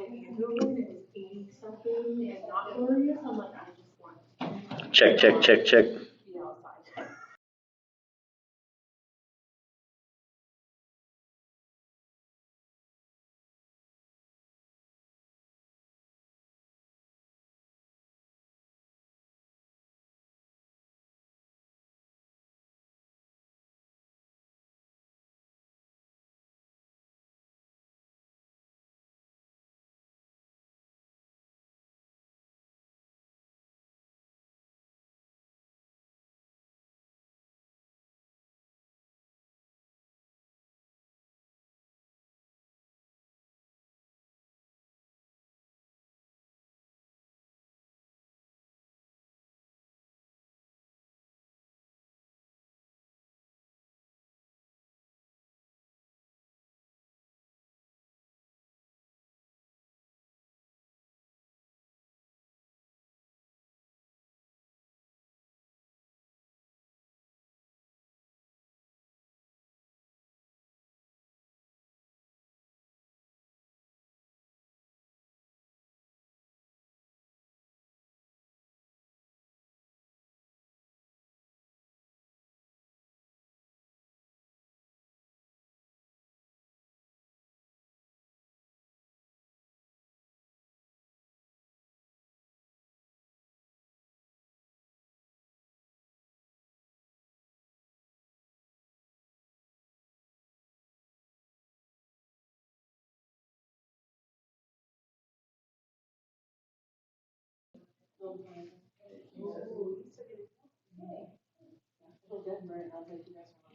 Android is 80 something and not glorious. I'm like, I just want. Check. Be outside.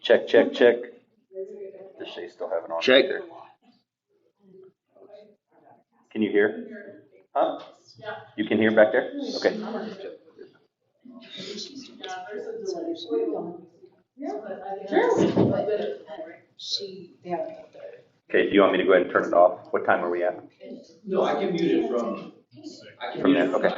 Check. Does Shay still have it on? Check. There? Can you hear? Huh? You can hear back there? Okay. Okay, do you want me to go ahead and turn it off? What time are we at? No, I can mute it from there. Okay.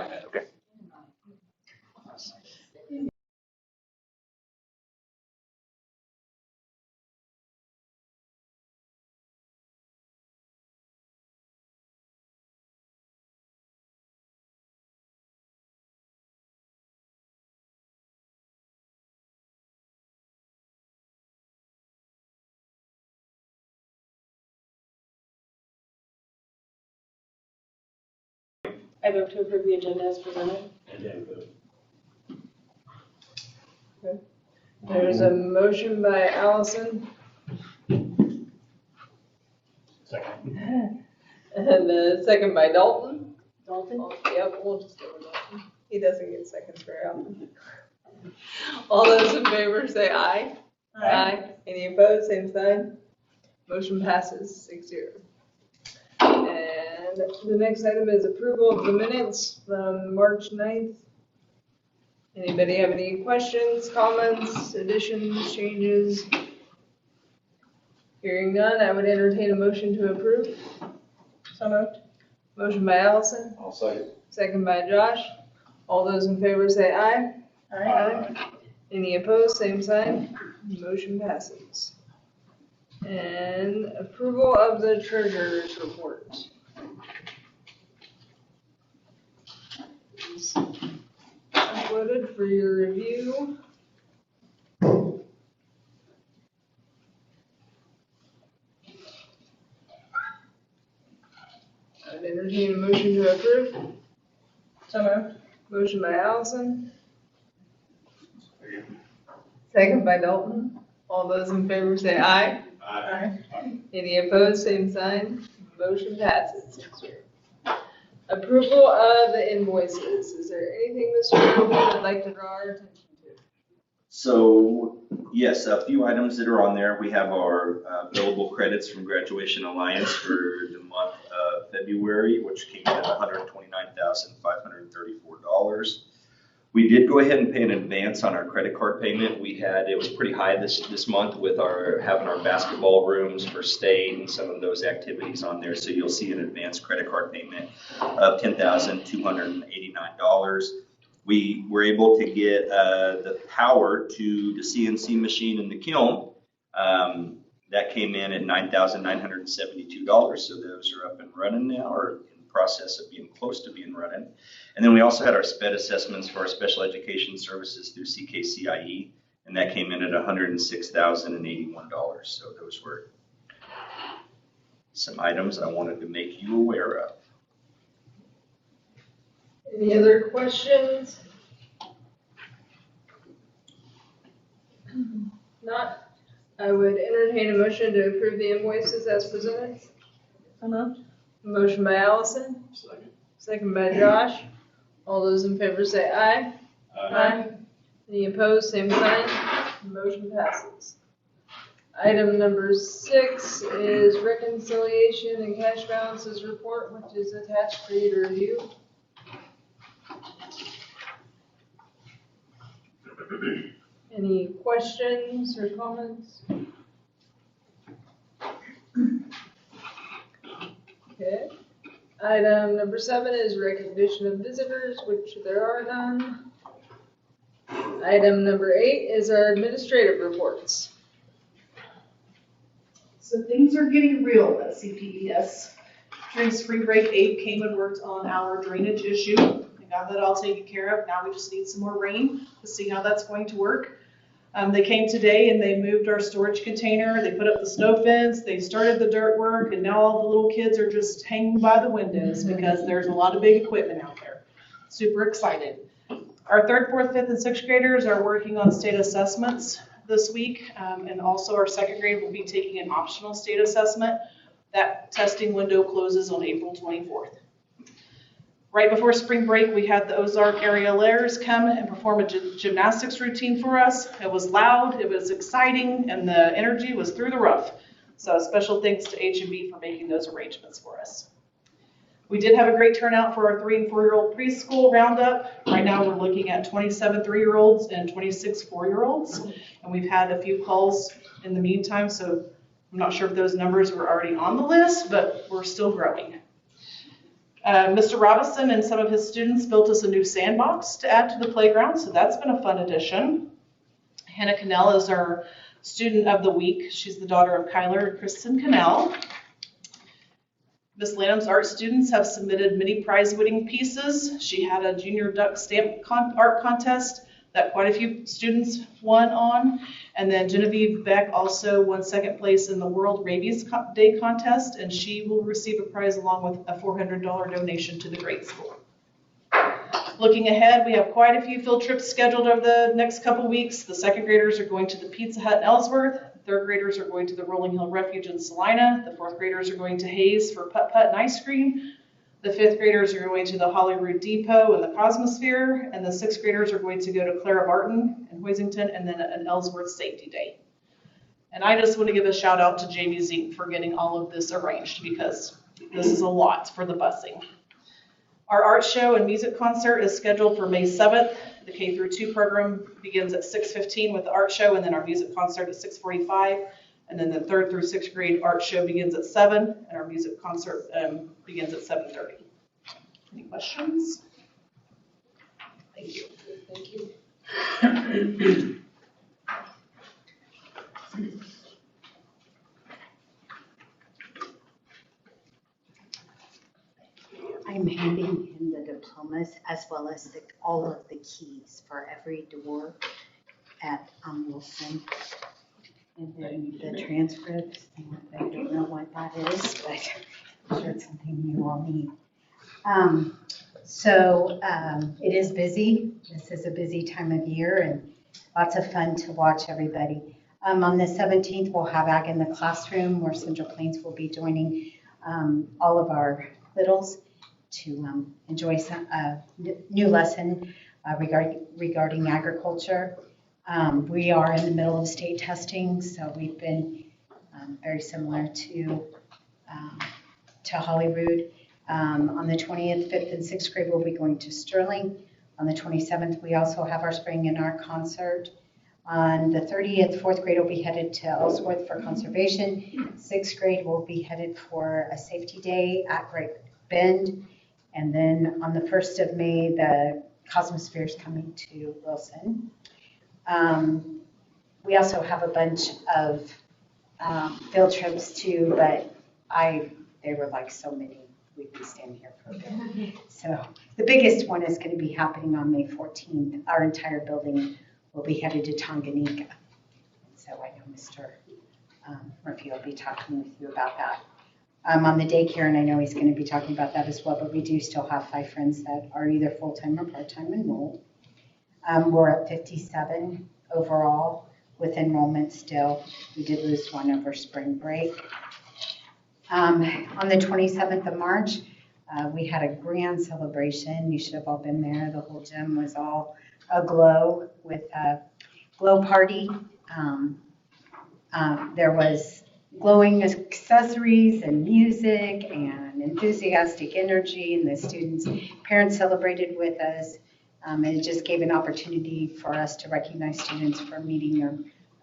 I move to approve the agenda as presented. Okay. There's a motion by Allison. Second. And a second by Dalton. Yep, we'll just go with Dalton. He doesn't get seconds very often. All those in favor say aye. Aye. Any opposed, same sign. Motion passes 6-0. And the next item is approval of the minutes from March 9th. Anybody have any questions, comments, additions, changes? Hearing none, I would entertain a motion to approve. So moved. Motion by Allison. I'll second. Second by Josh. All those in favor say aye. Aye. Any opposed, same sign. Motion passes. And approval of the treasurer's report. Uploaded for your review. I'd entertain a motion to approve. So moved. Motion by Allison. Second by Dalton. All those in favor say aye. Aye. Any opposed, same sign. Motion passes. Approval of the invoices. Is there anything, Mr. Roman, would like to draw our attention to? So, yes, a few items that are on there. We have our billable credits from Graduation Alliance for the month of February, which came in at $129,534. We did go ahead and pay an advance on our credit card payment. It was pretty high this month with having our basketball rooms for state and some of those activities on there. So you'll see an advanced credit card payment of $10,289. We were able to get the power to the CNC machine in the kiln. That came in at $9,972. So those are up and running now, or in the process of being close to being running. And then we also had our SPED assessments for our special education services through CKCIE, and that came in at $106,081. So those were some items I wanted to make you aware of. Any other questions? Not, I would entertain a motion to approve the invoices as presented. Motion by Allison, Second. second by Josh. All those in favor say aye. Any opposed, same sign. Motion passes. Item number 6 is reconciliation and cash balances report, which is attached for you to review. Any questions or comments? Okay. Item number 7 is recognition of visitors, which there are none. Item number 8 is our administrative reports. So things are getting real at CPES. During spring break, Abe came and worked on our drainage issue. We got that all taken care of. Now we just need some more rain to see how that's going to work. They came today and they moved our storage container. They put up the snow fence. They started the dirt work, and now all the little kids are just hanging by the windows because there's a lot of big equipment out there. Super excited. Our 3rd, 4th, 5th, and 6th graders are working on state assessments this week, and also our 2nd grade will be taking an optional state assessment. That testing window closes on April 24th. Right before spring break, we had the Ozark area layers come and perform a gymnastics routine for us. It was loud, it was exciting, and the energy was through the roof. So special thanks to H&B for making those arrangements for us. We did have a great turnout for our 3- and 4-year-old preschool roundup. Right now we're looking at 27 3-year-olds and 26 4-year-olds. And we've had a few calls in the meantime, so I'm not sure if those numbers were already on the list, but we're still growing. Mr. Robinson and some of his students built us a new sandbox to add to the playground, so that's been a fun addition. Hannah Cannell is our student of the week. She's the daughter of Kyler and Kristen Cannell. Miss Lanham's art students have submitted many prize-winning pieces. She had a junior duck stamp art contest that quite a few students won on. And then Genevieve Beck also won 2nd place in the World Rabies Day contest, and she will receive a prize along with a $400 donation to the grade school. Looking ahead, we have quite a few field trips scheduled over the next couple weeks. The 2nd graders are going to the Pizza Hut in Ellsworth. The 3rd graders are going to the Rolling Hill Refuge in Salina. The 4th graders are going to Hayes for putt-putt and ice cream. The 5th graders are going to the Holyrood Depot and the Cosmosphere. And the 6th graders are going to go to Clara Barton in Hoisington and then an Ellsworth Safety Day. And I just want to give a shout out to Jamie Zink for getting all of this arranged because this is a lot for the busing. Our art show and music concert is scheduled for May 7th. The K-2 program begins at 6:15 with the art show, and then our music concert at 6:45. And then the 3rd through 6th grade art show begins at 7, and our music concert begins at 7:30. Any questions? Thank you. Thank you. I'm handing him the diplomas as well as all of the keys for every door at Wilson. And then the transcripts, I don't know what that is, but I'm sure it's something you all need. It is busy. This is a busy time of year and lots of fun to watch everybody. On the 17th, we'll have Ag in the Classroom where Central Plains will be joining all of our littles to enjoy a new lesson regarding agriculture. We are in the middle of state testing, so we've been very similar to Holyrood. On the 20th, 5th and 6th grade, we'll be going to Sterling. On the 27th, we also have our spring and art concert. On the 30th, 4th grade will be headed to Ellsworth for conservation. 6th grade will be headed for a safety day at Great Bend. And then on the 1st of May, the Cosmosphere is coming to Wilson. We also have a bunch of field trips too, but there were like so many we'd be standing here for a bit. So the biggest one is going to be happening on May 14th. Our entire building will be headed to Tanganyika. So I know Mr. Murphy will be talking with you about that. On the daycare, and I know he's going to be talking about that as well, but we do still have 5 friends that are either full-time or part-time enrolled. We're at 57 overall with enrollment still. We did lose one over spring break. On the 27th of March, we had a grand celebration. You should have all been there. The whole gym was all aglow with a glow party. There was glowing accessories and music and enthusiastic energy, and the students, parents celebrated with us. It just gave an opportunity for us to recognize students for meeting their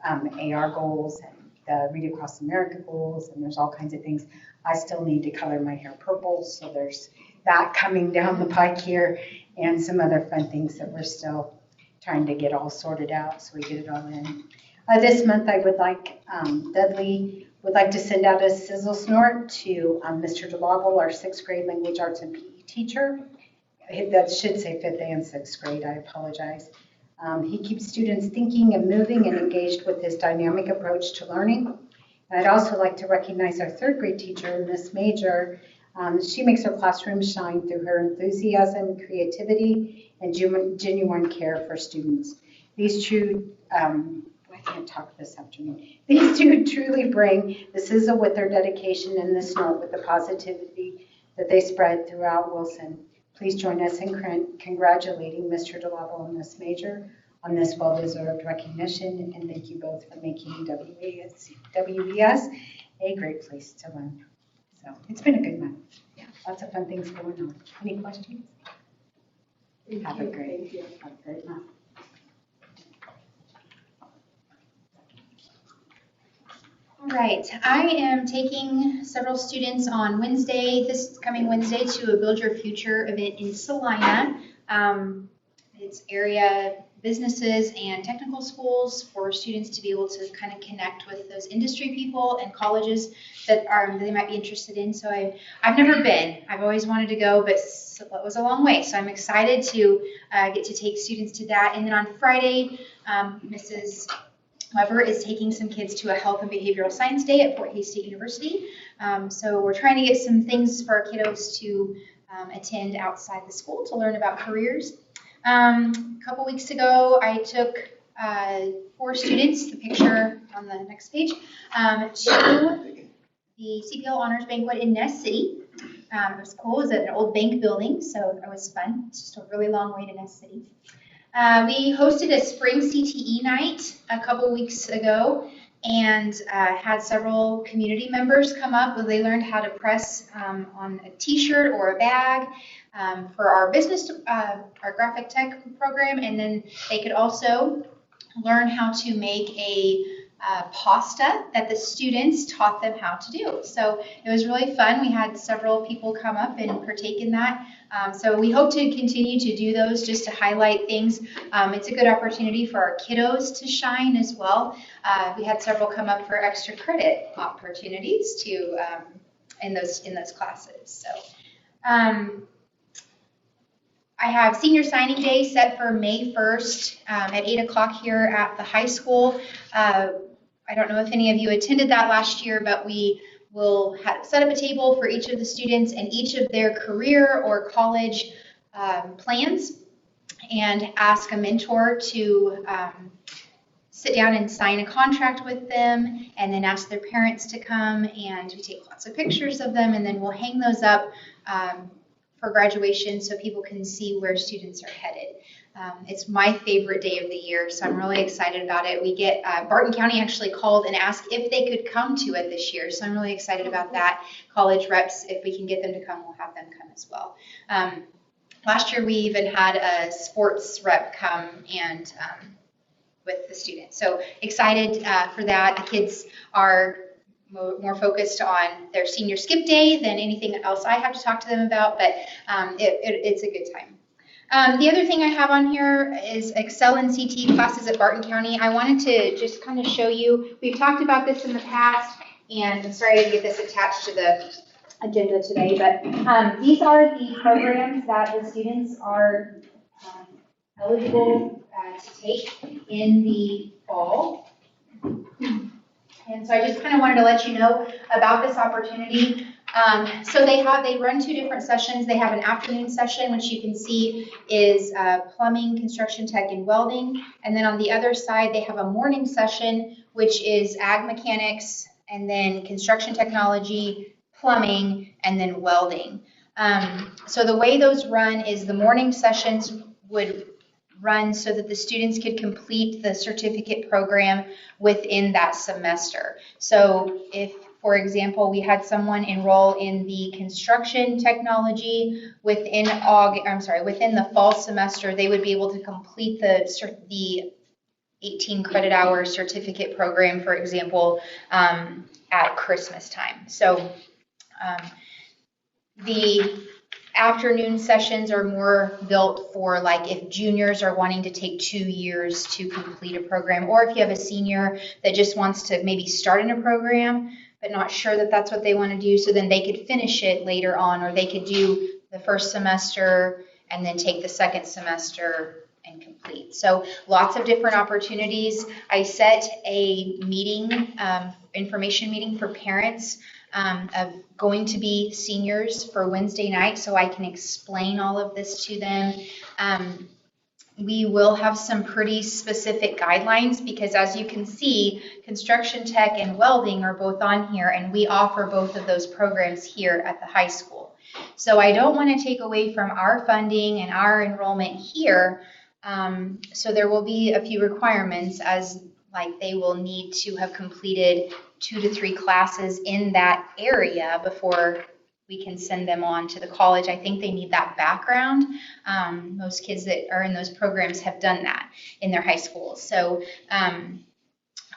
AR goals and the Read Across America goals, and there's all kinds of things. I still need to color my hair purple, so there's that coming down the pike here, and some other fun things that we're still trying to get all sorted out so we get it all in. This month I would like, Dudley would like to send out a sizzle snort to Mr. DeLavel, our 6th grade language arts and PE teacher. That should say 5th and 6th grade, I apologize. He keeps students thinking and moving and engaged with his dynamic approach to learning. And I'd also like to recognize our 3rd grade teacher, Miss Major. She makes her classroom shine through her enthusiasm, creativity, and genuine care for students. These two, I can't talk this afternoon. These two truly bring the sizzle with their dedication and the snort with the positivity that they spread throughout Wilson. Please join us in congratulating Mr. DeLavel and Miss Major on this well-deserved recognition, and thank you both for making WBS a great place to learn. So it's been a good month. Yeah, lots of fun things going on. Any questions? Have a great month. All right, I am taking several students on Wednesday, this coming Wednesday, to a Build Your Future event in Salina. It's area businesses and technical schools for students to be able to kind of connect with those industry people and colleges that they might be interested in. So I've never been. I've always wanted to go, but it was a long way. So I'm excited to get to take students to that. And then on Friday, Mrs. Weber is taking some kids to a health and behavioral science day at Fort Hays State University. So we're trying to get some things for our kiddos to attend outside the school to learn about careers. A couple weeks ago, I took 4 students, the picture on the next page, to the CPL Honors Banquet in Ness City. It was cool. It was at an old bank building, so it was fun. It's just a really long way to Ness City. We hosted a spring CTE night a couple weeks ago and had several community members come up where they learned how to press on a t-shirt or a bag for our business, our graphic tech program, and then they could also learn how to make a pasta that the students taught them how to do. So it was really fun. We had several people come up and partake in that. So we hope to continue to do those just to highlight things. It's a good opportunity for our kiddos to shine as well. We had several come up for extra credit opportunities to in those classes. So I have senior signing day set for May 1st at 8 o'clock here at the high school. I don't know if any of you attended that last year, but we will set up a table for each of the students and each of their career or college plans, and ask a mentor to sit down and sign a contract with them, and then ask their parents to come, and we take lots of pictures of them, and then we'll hang those up for graduation so people can see where students are headed. It's my favorite day of the year, so I'm really excited about it. We get, Barton County actually called and asked if they could come to it this year, so I'm really excited about that. College reps, if we can get them to come, we'll have them come as well. Last year we even had a sports rep come and with the students, so excited for that. The kids are more focused on their senior skip day than anything else I have to talk to them about, but it's a good time. The other thing I have on here is Excel and CT classes at Barton County. I wanted to just kind of show you, we've talked about this in the past, and I'm sorry I didn't get this attached to the agenda today, but these are the programs that the students are eligible to take in the fall. And so I just kind of wanted to let you know about this opportunity. So they run 2 different sessions. They have an afternoon session, which you can see is plumbing, construction tech, and welding. And then on the other side, they have a morning session, which is ag mechanics, and then construction technology, plumbing, and then welding. So the way those run is the morning sessions would run so that the students could complete the certificate program within that semester. So if, for example, we had someone enroll in the construction technology within the fall semester, they would be able to complete the 18 credit hour certificate program, for example, at Christmas time. So the afternoon sessions are more built for like if juniors are wanting to take 2 years to complete a program, or if you have a senior that just wants to maybe start in a program but not sure that that's what they want to do, so then they could finish it later on, or they could do the first semester and then take the second semester and complete. So lots of different opportunities. I set a meeting, information meeting for parents of going to be seniors for Wednesday night, so I can explain all of this to them. We will have some pretty specific guidelines because, as you can see, construction tech and welding are both on here, and we offer both of those programs here at the high school. So I don't want to take away from our funding and our enrollment here. So there will be a few requirements, as like they will need to have completed 2 to 3 classes in that area before we can send them on to the college. I think they need that background. Most kids that are in those programs have done that in their high schools. So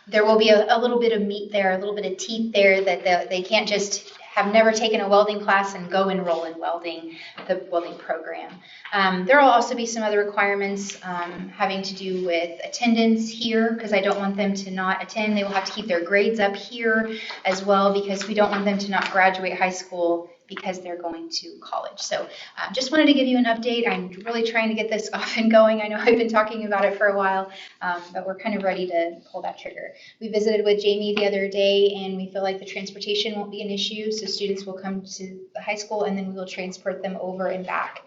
there will be a little bit of meat there, a little bit of teeth there, that they can't just have never taken a welding class and go enroll in the welding program. There will also be some other requirements having to do with attendance here, because I don't want them to not attend. They will have to keep their grades up here as well, because we don't want them to not graduate high school because they're going to college. So just wanted to give you an update. I'm really trying to get this off and going. I know I've been talking about it for a while, but we're kind of ready to pull that trigger. We visited with Jamie the other day, and we feel like the transportation won't be an issue, so students will come to the high school, and then we will transport them over and back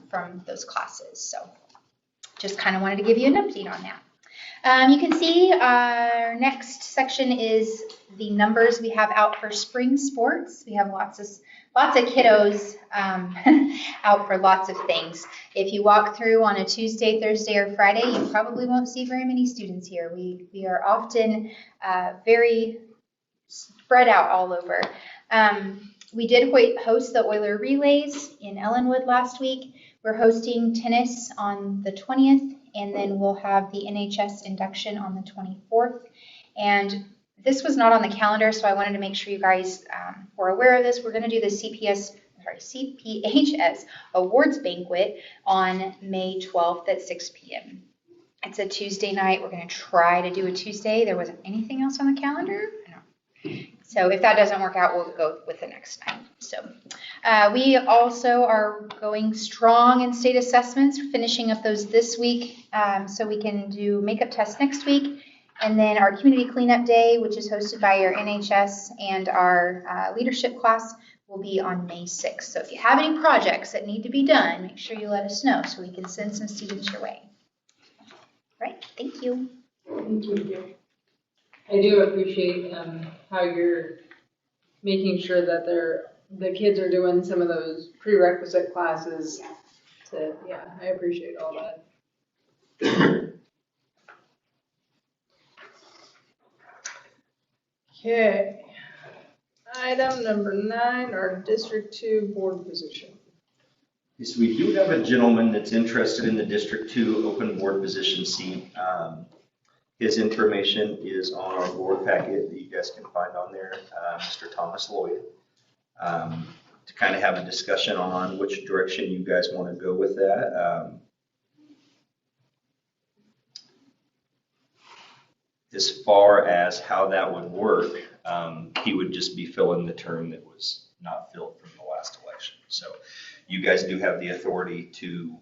from those classes. So just kind of wanted to give you an update on that. You can see our next section is the numbers we have out for spring sports. We have lots of kiddos out for lots of things. If you walk through on a Tuesday, Thursday, or Friday, you probably won't see very many students here. We are often very spread out all over. We did host the Oiler Relays in Ellenwood last week. We're hosting tennis on the 20th, and then we'll have the NHS induction on the 24th. And this was not on the calendar, so I wanted to make sure you guys were aware of this. We're going to do the CPHS Awards Banquet on May 12th at 6 p.m. It's a Tuesday night. We're going to try to do a Tuesday. There wasn't anything else on the calendar. So if that doesn't work out, we'll go with the next night. So we also are going strong in state assessments, finishing up those this week, so we can do makeup tests next week. And then our community cleanup day, which is hosted by our NHS and our leadership class, will be on May 6th. So if you have any projects that need to be done, make sure you let us know so we can send some students your way. All right, thank you. Thank you. I do appreciate how you're making sure that the kids are doing some of those prerequisite classes. I appreciate all that. Okay. Item number 9, our District 2 board position. So we do have a gentleman that's interested in the District 2 open board position seat. His information is on our board packet that you guys can find on there, Mr. Thomas Lloyd, to kind of have a discussion on which direction you guys want to go with that. As far as how that would work, he would just be filling the term that was not filled from the last election. So you guys do have the authority to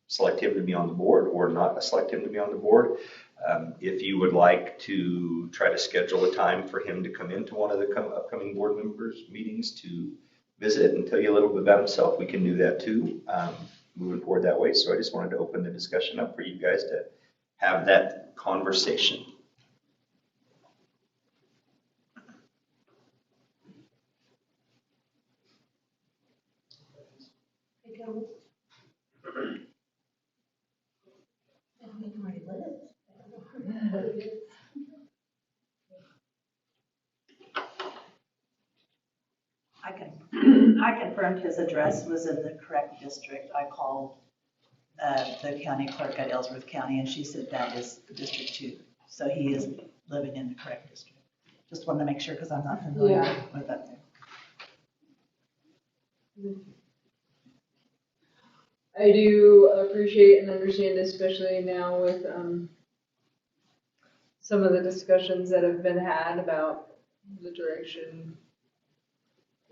select him to be on the board or not select him to be on the board. If you would like to try to schedule a time for him to come into one of the upcoming board members' meetings to visit and tell you a little bit about himself, we can do that too, moving forward that way. So I just wanted to open the discussion up for you guys to have that conversation. I confirmed his address was in the correct district. I called the county clerk at Ellsworth County, and she said that is District 2. So he is living in the correct district. Just wanted to make sure because I'm not familiar with that there. I do appreciate and understand, especially now with some of the discussions that have been had about the direction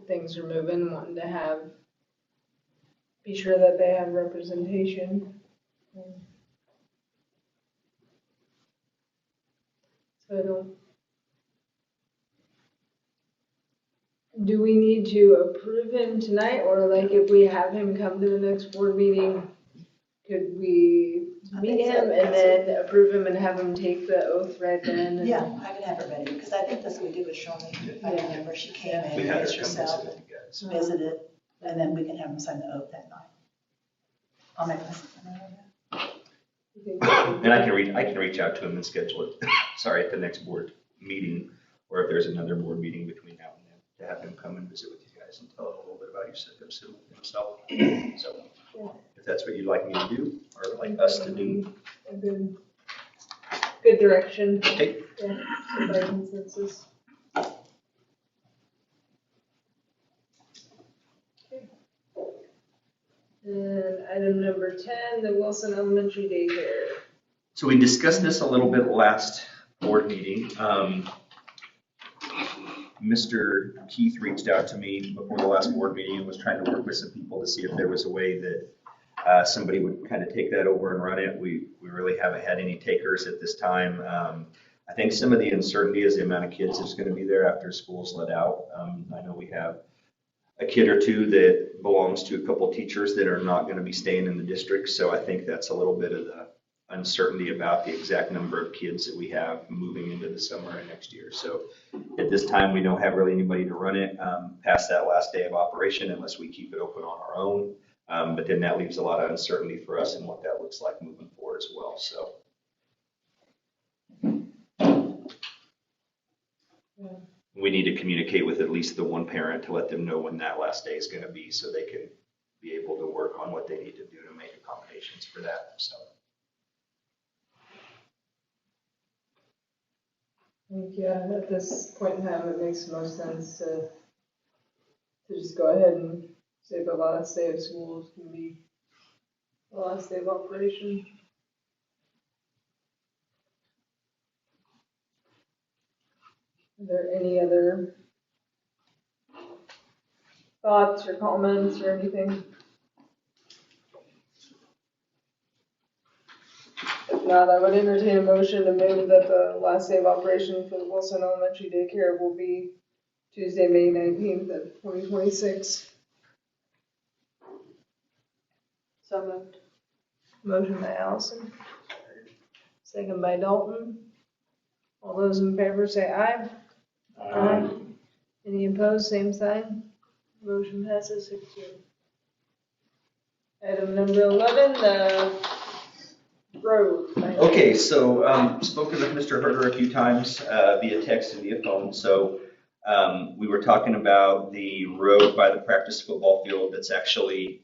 things are moving, wanting to be sure that they have representation. So do we need to approve him tonight, or like if we have him come to the next board meeting, could we meet him and then approve him and have him take the oath right then? Yeah, I can have it ready because I think that's what we did with Shirley. I remember she came in, We had her introduced come herself, visit you guys. visited, and then we can have him sign the oath that night. I'll make this. And I can reach out to him and schedule it, at the next board meeting, or if there's another board meeting between now and then, to have him come and visit with you guys and tell a little bit about himself. So if that's what you'd like me to do, or like us to do. A good direction. Okay. Yeah, so by consensus. Okay. And item number 10, the Wilson Elementary Daycare. So we discussed this a little bit last board meeting. Mr. Keith reached out to me before the last board meeting and was trying to work with some people to see if there was a way that somebody would kind of take that over and run it. We really haven't had any takers at this time. I think some of the uncertainty is the amount of kids that's going to be there after school's let out. I know we have a kid or two that belongs to a couple teachers that are not going to be staying in the district. So I think that's a little bit of the uncertainty about the exact number of kids that we have moving into the summer and next year. So at this time, we don't have really anybody to run it past that last day of operation unless we keep it open on our own. But then that leaves a lot of uncertainty for us and what that looks like moving forward as well. So. We need to communicate with at least the one parent to let them know when that last day is going to be so they can be able to work on what they need to do to make accommodations for that. So. I think, yeah, at this point in time, it makes the most sense to just go ahead and say the last day of school is going to be the last day of operation. Are there any other thoughts or comments or anything? If not, I would entertain a motion to move that the last day of operation for the Wilson Elementary Daycare will be Tuesday, May 19th of 2026. So moved. Motion by Allison. Second by Dalton. All those in favor say aye. Aye. Any opposed, same sign. Motion passes 6-0. Item number 11, the road. Okay, so spoken with Mr. Herder a few times via text and via phone. So we were talking about the road by the practice football field that's actually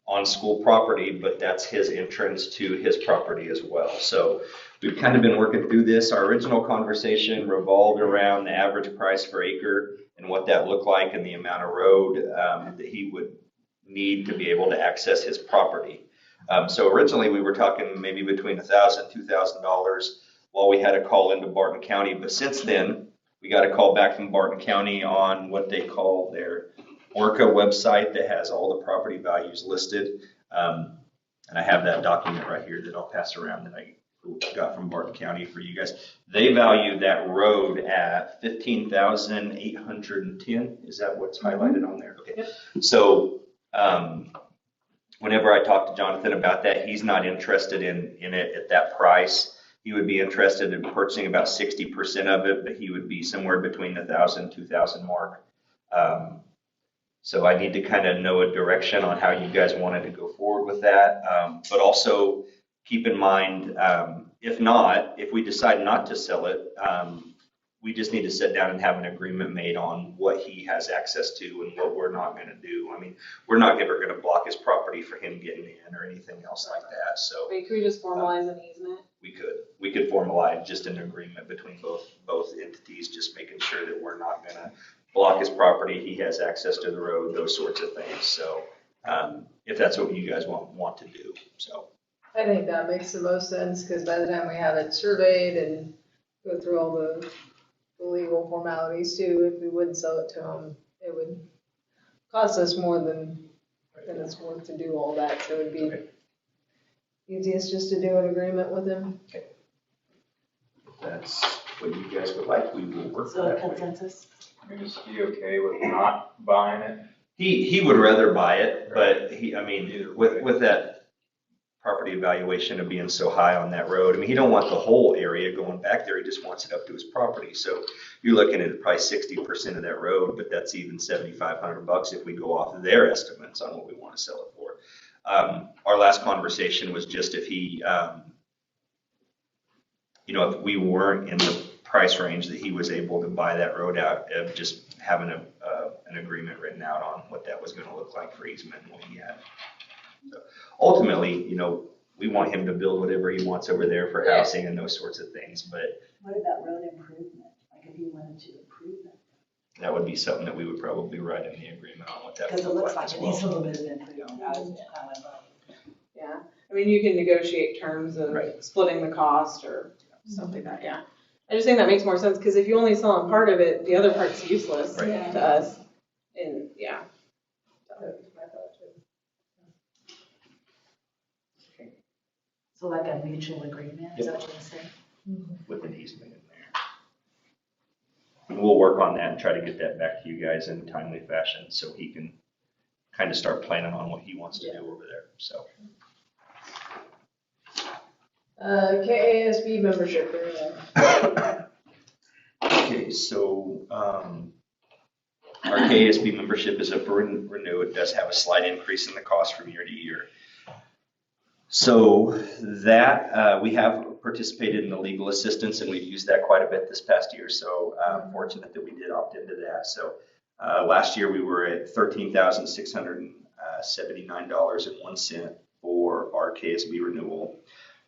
on school property, but that's his entrance to his property as well. So we've kind of been working through this. Our original conversation revolved around the average price per acre and what that looked like and the amount of road that he would need to be able to access his property. So originally we were talking maybe between $1,000 and $2,000 while we had a call into Barton County. But since then, We got a call back from Barton County on what they call their Orca website that has all the property values listed. And I have that document right here that I'll pass around that I got from Barton County for you guys. They valued that road at 15,810. Is that what's highlighted on there? Okay. So, whenever I talked to Jonathan about that, he's not interested in it at that price. He would be interested in purchasing about 60% of it, but he would be somewhere between the 1,000 and 2,000 mark. So I need to kind of know a direction on how you guys wanted to go forward with that. But also keep in mind, if we decide not to sell it, we just need to sit down and have an agreement made on what he has access to and what we're not going to do. I mean, we're not ever going to block his property for him getting in or anything else like that. So Wait, can we just formalize an easement? we could formalize just an agreement between both entities, just making sure that we're not going to block his property. He has access to the road, those sorts of things. So if that's what you guys want to do, so. I think that makes the most sense, because by the time we have it surveyed and go through all the legal formalities too, if we would sell it to him, it would cost us more than it's worth to do all that, so it would be easiest just to do an agreement with him. If that's what you guys would like, we will work So that way. consensus? Is he okay with not buying it? He would rather buy it, but with that property evaluation of being so high on that road, I mean, he don't want the whole area going back there, he just wants it up to his property. So you're looking at probably 60% of that road, but that's even $7,500 if we go off of their estimates on what we want to sell it for. Our last conversation was just if he, if we weren't in the price range that he was able to buy that road out, of just having an agreement written out on what that was going to look like for easement and what he had. So ultimately, we want him to build whatever he wants over there for housing and those sorts of things, but What about road improvement? Like if you wanted to improve it? that would be something that we would probably write in the agreement on what that would Because it look looks like like as it needs a well. little bit of improvement. However. Yeah, I mean, you can negotiate terms of Right. splitting the cost or something like that, yeah. I just think that makes more sense, because if you only sell him part of it, the other part's useless Right. to us, and, yeah. That was my thought too. So like a mutual agreement, is that what you're saying? With an easement in there. And we'll work on that and try to get that back to you guys in a timely fashion so he can kind of start planning on what he wants to do over there, so. KASB membership. Okay, so our KASB membership is up for renew. It does have a slight increase in the cost from year to year. So that, we have participated in the legal assistance, and we've used that quite a bit this past year. So fortunate that we did opt into that. So last year we were at $13,679.01 for our KSB renewal.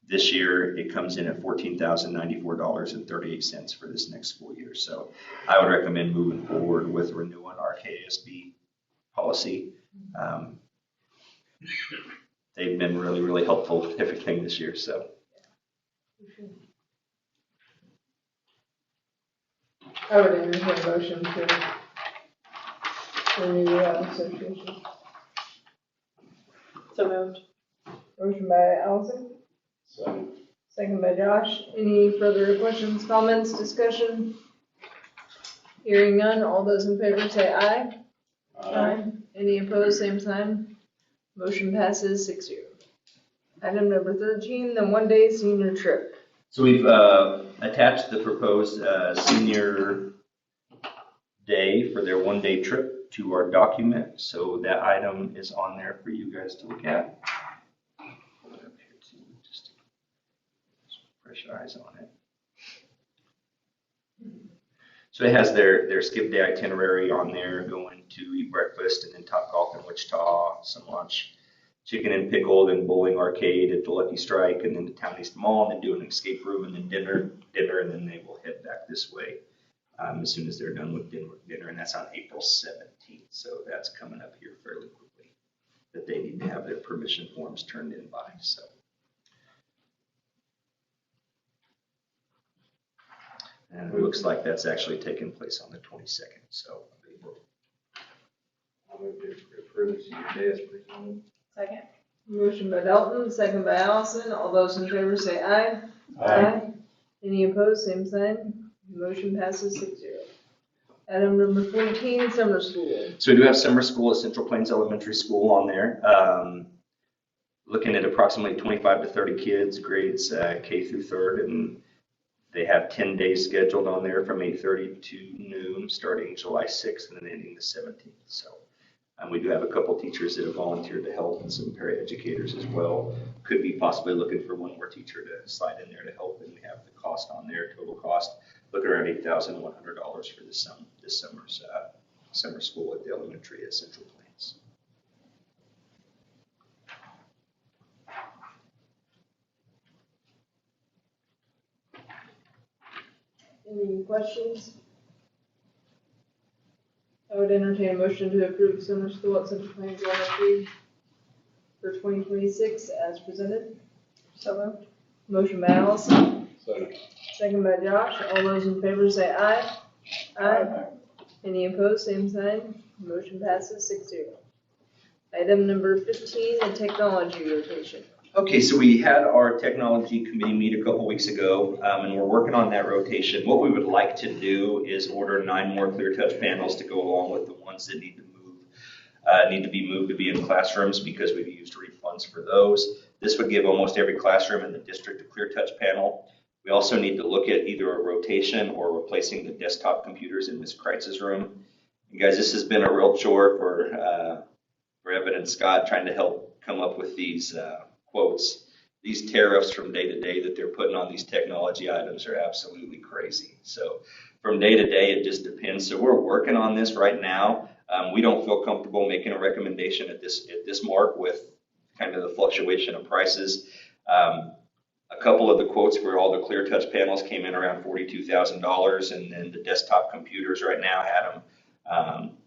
This year it comes in at $14,094.38 for this next school year. So I would recommend moving forward with renewing our KSB policy. They've been really, really helpful with everything this year, so. I would entertain a motion to renew the association. So moved. Motion by Allison, second by Josh. Any further questions, comments, discussion? Hearing none, all those in favor say aye. Aye. Any opposed, same sign. Motion passes 6-0. Item number 13, the one-day senior trip. So we've attached the proposed senior day for their one-day trip to our document. So that item is on there for you guys to look at. Pull it up here too, just to fresh eyes on it. So it has their skip day itinerary on there, going to eat breakfast and then Top Golf in Wichita, some lunch, chicken and pickle, then bowling arcade at the Lucky Strike, and then to Town East Mall, and then do an escape room, and then dinner, and then they will head back this way as soon as they're done with dinner, and that's on April 17th. So that's coming up here fairly quickly, that they need to have their permission forms turned in by. So. And looks like that's actually taking place on the 22nd, so. I'll move to approve the CUK as presented. Second. Motion by Dalton, second by Allison. All those in favor say aye. Any opposed, same sign. Motion passes 6-0. Item number 14, summer school. So we do have summer school at Central Plains Elementary School on there. Looking at approximately 25 to 30 kids, grades K through 3rd, and they have 10 days scheduled on there from 8:30 to noon, starting July 6th and then ending the 17th. So we do have a couple teachers that have volunteered to help and some paraeducators as well. Could be possibly looking for one more teacher to slide in there to help, and we have the cost on there, total cost, looking around $8,100 for this summer's summer school at the elementary at Central Plains. Any questions? I would entertain a motion to approve summer school at Central Plains Elementary for 2026 as presented. So moved. Motion by Allison, Second. second by Josh. All those in favor say aye. Aye. Any opposed, same sign. Motion passes 6-0. Item number 15, the technology rotation. Okay, so we had our technology committee meet a couple weeks ago, and we're working on that rotation. What we would like to do is order 9 more clear touch panels to go along with the ones that need to be moved to be in classrooms, because we've used refunds for those. This would give almost every classroom in the district a clear touch panel. We also need to look at either a rotation or replacing the desktop computers in Ms. Kreitz's room. And guys, this has been a real chore for Evan and Scott, trying to help come up with these quotes. These tariffs from day to day that they're putting on these technology items are absolutely crazy. So from day to day, it just depends. So we're working on this right now. We don't feel comfortable making a recommendation at this mark with kind of the fluctuation of prices. A couple of the quotes for all the clear touch panels came in around $42,000, and then the desktop computers right now had them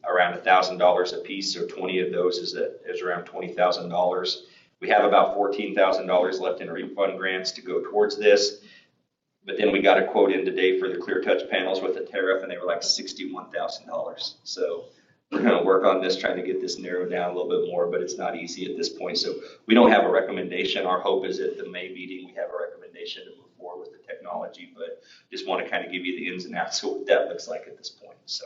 around $1,000 a piece. So 20 of those is around $20,000. We have about $14,000 left in refund grants to go towards this. But then we got a quote in today for the clear touch panels with a tariff, and they were like $61,000. So we're going to work on this, trying to get this narrowed down a little bit more, but it's not easy at this point. So we don't have a recommendation. Our hope is at the May meeting we have a recommendation to move forward with the technology, but just want to kind of give you the ins and outs of what that looks like at this point. So.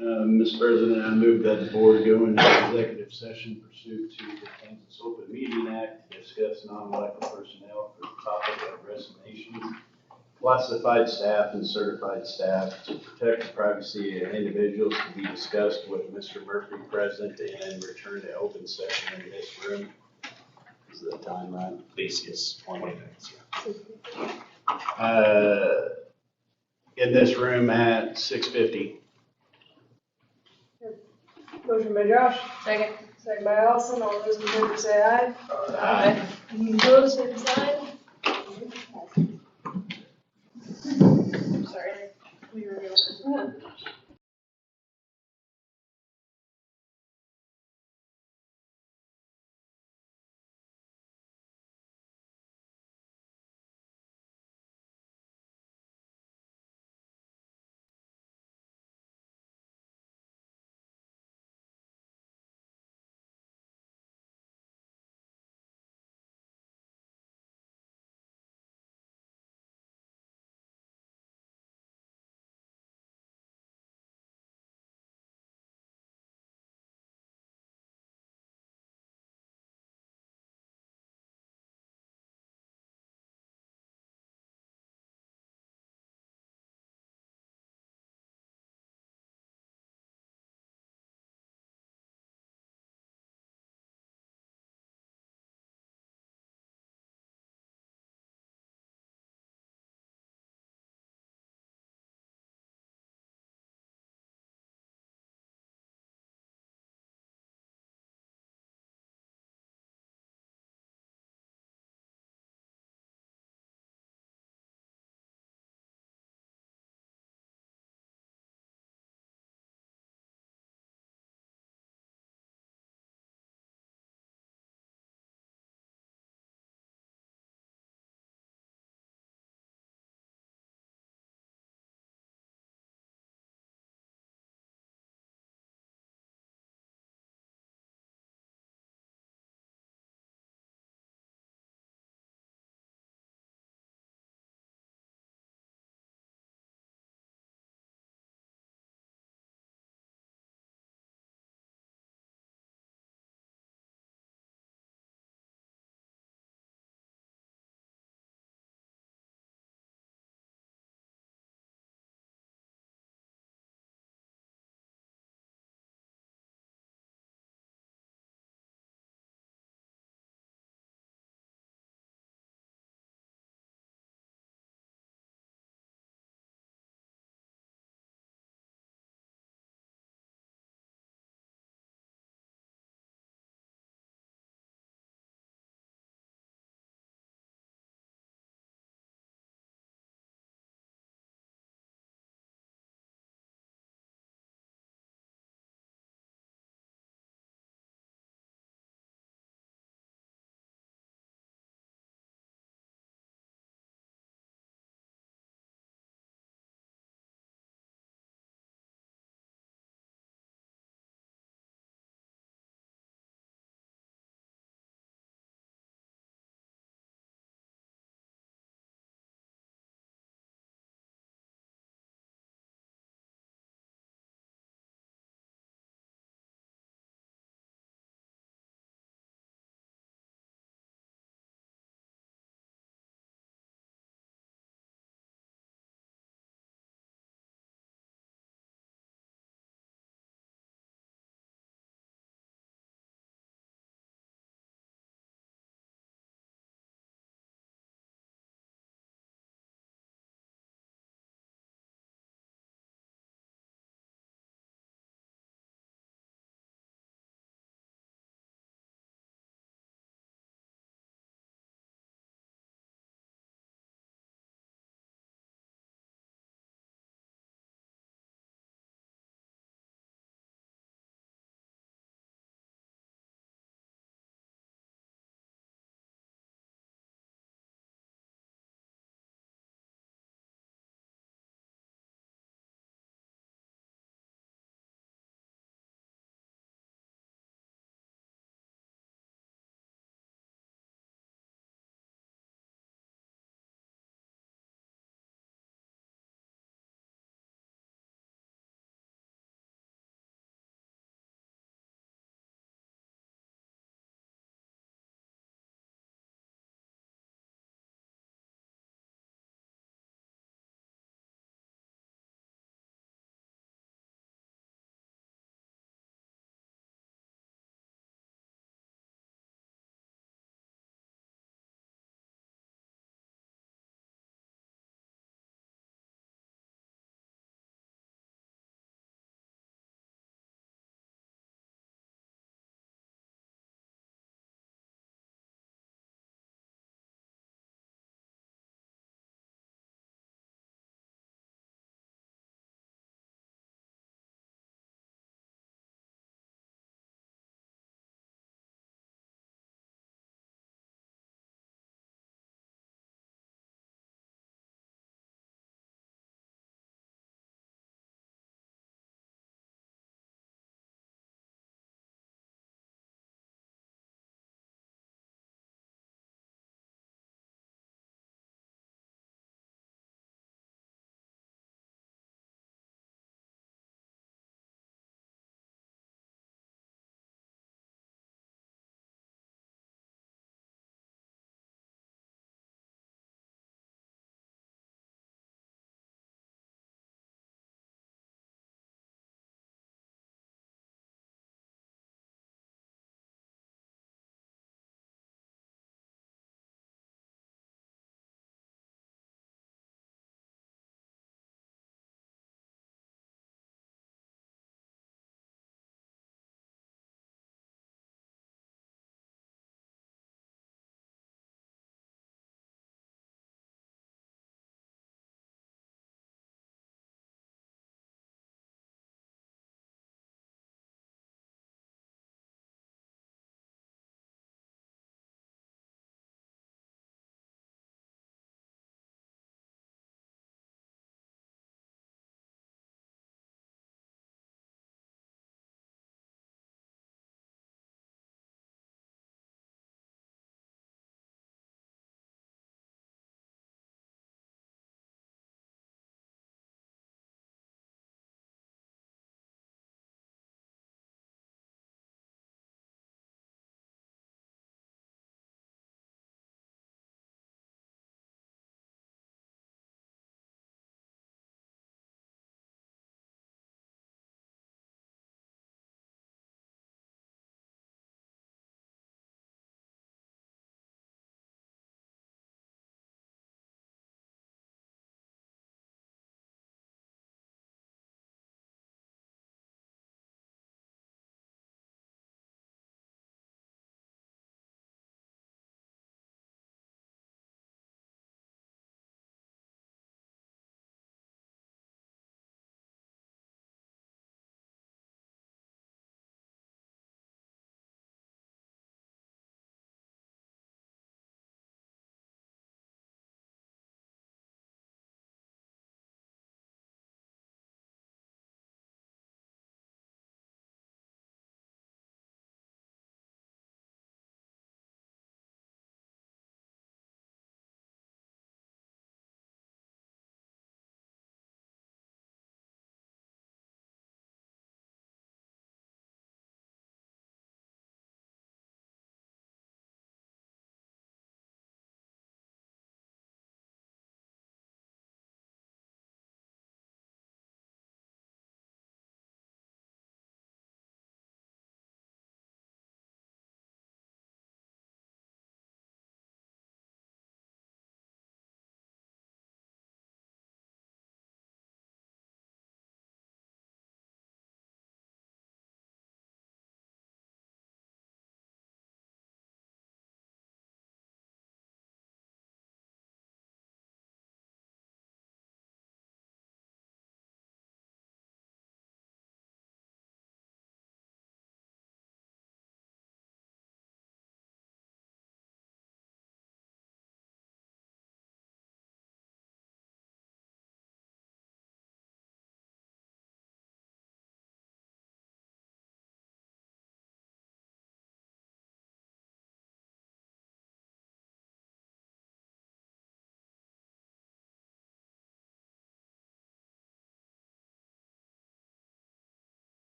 Mr. President, I move that the board go into executive session pursuant to the Kansas Open Meeting Act to discuss non-elected personnel for the topic of resignations, classified staff and certified staff, to protect the privacy of individuals, to be discussed with Mr. Murphy present, and return to open session in this room. Is the time right? Please, yes, 20 minutes. In this room at 6:50. Motion by Josh. Second. Second by Allison. All those in favor say aye. Aye. Any opposed, same sign. Sorry. We were going.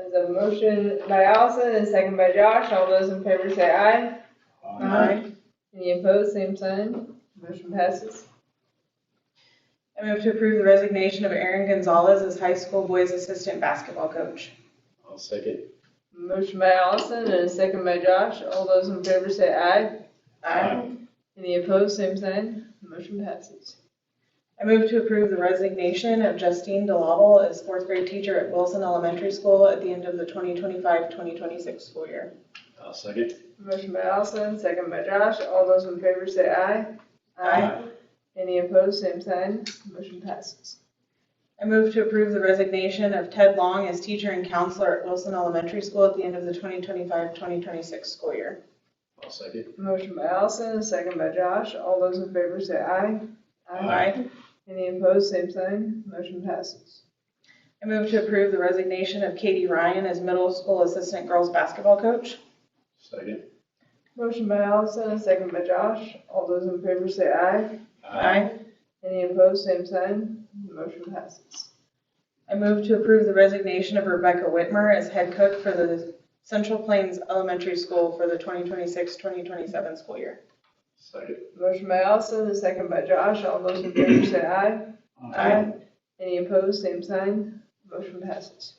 There's a motion by Allison and a second by Josh. All those in favor say aye. Aye. Any opposed, same sign. Motion passes. I move to approve the resignation of Aaron Gonzalez as high school boys assistant basketball coach. I'll second. Motion by Allison and a second by Josh. All those in favor say aye. Aye. Any opposed, same sign. Motion passes. I move to approve the resignation of Justine DeLauble as fourth grade teacher at Wilson Elementary School at the end of the 2025-2026 school year. I'll second. Motion by Allison, second by Josh. All those in favor say aye. Aye. Any opposed, same sign. Motion passes. I move to approve the resignation of Ted Long as teacher and counselor at Wilson Elementary School at the end of the 2025-2026 school year. I'll second. Motion by Allison, second by Josh. All those in favor say aye. Aye. Any opposed, same sign. Motion passes. I move to approve the resignation of Katie Ryan as middle school assistant girls basketball coach. Second. Motion by Allison, second by Josh. All those in favor say aye. Aye. Any opposed, same sign. Motion passes. I move to approve the resignation of Rebecca Whitmer as head cook for the Central Plains Elementary School for the 2026-2027 school year. Second. Motion by Allison, second by Josh. All those in favor say aye. Any opposed, same sign. Motion passes.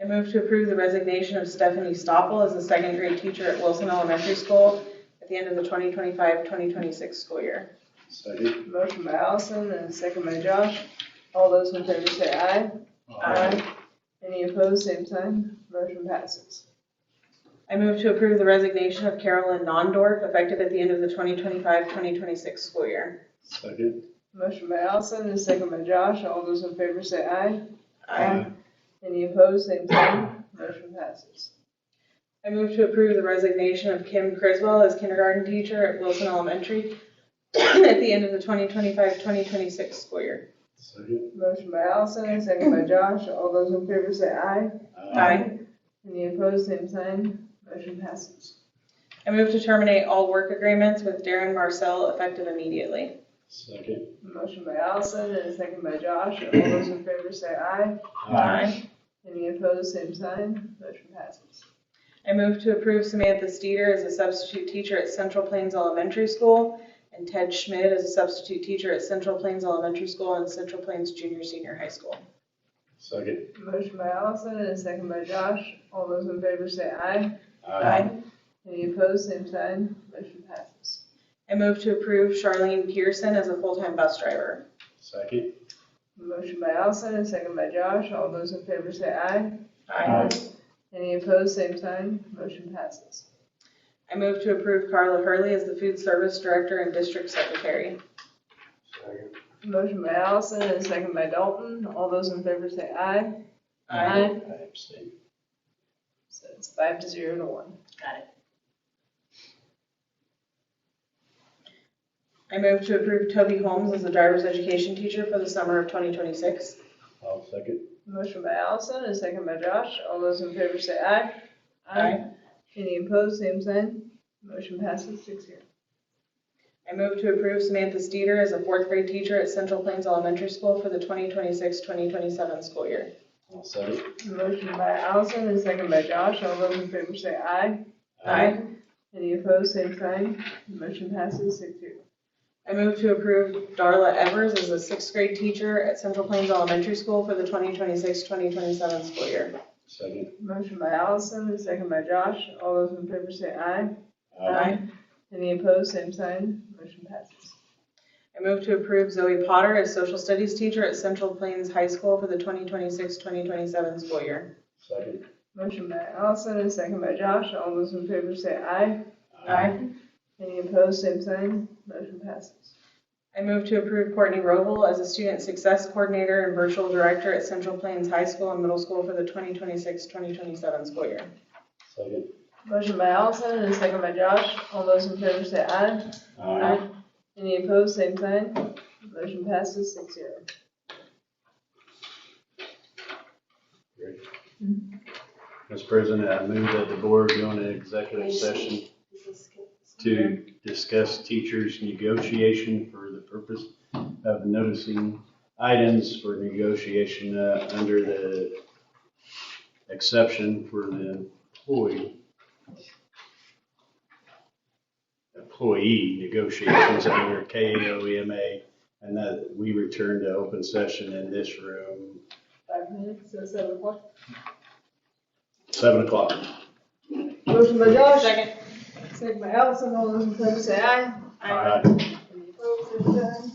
I move to approve the resignation of Stephanie Stoppel as a second grade teacher at Wilson Elementary School at the end of the 2025-2026 school year. Second. Motion by Allison and second by Josh. All those in favor say aye. Any opposed, same sign. Motion passes. I move to approve the resignation of Carolyn Nondorf effective at the end of the 2025-2026 school year. Second. Motion by Allison and second by Josh. All those in favor say aye. Aye. Any opposed, same sign. Motion passes. I move to approve the resignation of Kim Criswell as kindergarten teacher at Wilson Elementary at the end of the 2025-2026 school year. Second. Motion by Allison and second by Josh. All those in favor say aye. Aye. Any opposed, same sign. Motion passes. I move to terminate all work agreements with Darren Marcel effective immediately. Second. Motion by Allison and second by Josh. All those in favor say aye. Any opposed, same sign. Motion passes. I move to approve Samantha Steeder as a substitute teacher at Central Plains Elementary School and Ted Schmidt as a substitute teacher at Central Plains Elementary School and Central Plains Junior-Senior High School. Second. Motion by Allison and second by Josh. All those in favor say aye. Any opposed, same sign. Motion passes. I move to approve Charlene Pearson as a full-time bus driver. Second. Motion by Allison and second by Josh. All those in favor say aye. Aye. Any opposed, same sign. Motion passes. I move to approve Carla Hurley as the food service director and district secretary. Second. Motion by Allison and second by Dalton. All those in favor say aye. I abstain. So it's 5-0 to 1. Got it. I move to approve Toby Holmes as the driver's education teacher for the summer of 2026. I'll second. Motion by Allison and second by Josh. All those in favor say aye. Aye. Any opposed, same sign. Motion passes 6-0. I move to approve Samantha Steeder as a fourth grade teacher at Central Plains Elementary School for the 2026-2027 school year. I'll second. Motion by Allison and second by Josh. All those in favor say aye. Any opposed, same sign. Motion passes 6-0. I move to approve Darla Evers as a sixth grade teacher at Central Plains Elementary School for the 2026-2027 school year. Second. Motion by Allison and second by Josh. All those in favor say aye. Aye. Any opposed, same sign. Motion passes. I move to approve Zoe Potter as social studies teacher at Central Plains High School for the 2026-2027 school year. Second. Motion by Allison and second by Josh. All those in favor say aye. Any opposed, same sign. Motion passes. I move to approve Courtney Roble as a student success coordinator and virtual director at Central Plains High School and Middle School for the 2026-2027 school year. Second. Motion by Allison and second by Josh. All those in favor say aye. Any opposed, same sign. Motion passes 6-0. Great. Mr. President, I move that the board go into executive session to discuss teachers' negotiation for the purpose of noticing items for negotiation under the exception for the employee negotiations under KOEMA, and that we return to open session in this room, 5 minutes, so 7 o'clock. 7 o'clock. Motion by Josh. Second by Allison, all those in favor say aye. Aye. Any opposed, same sign.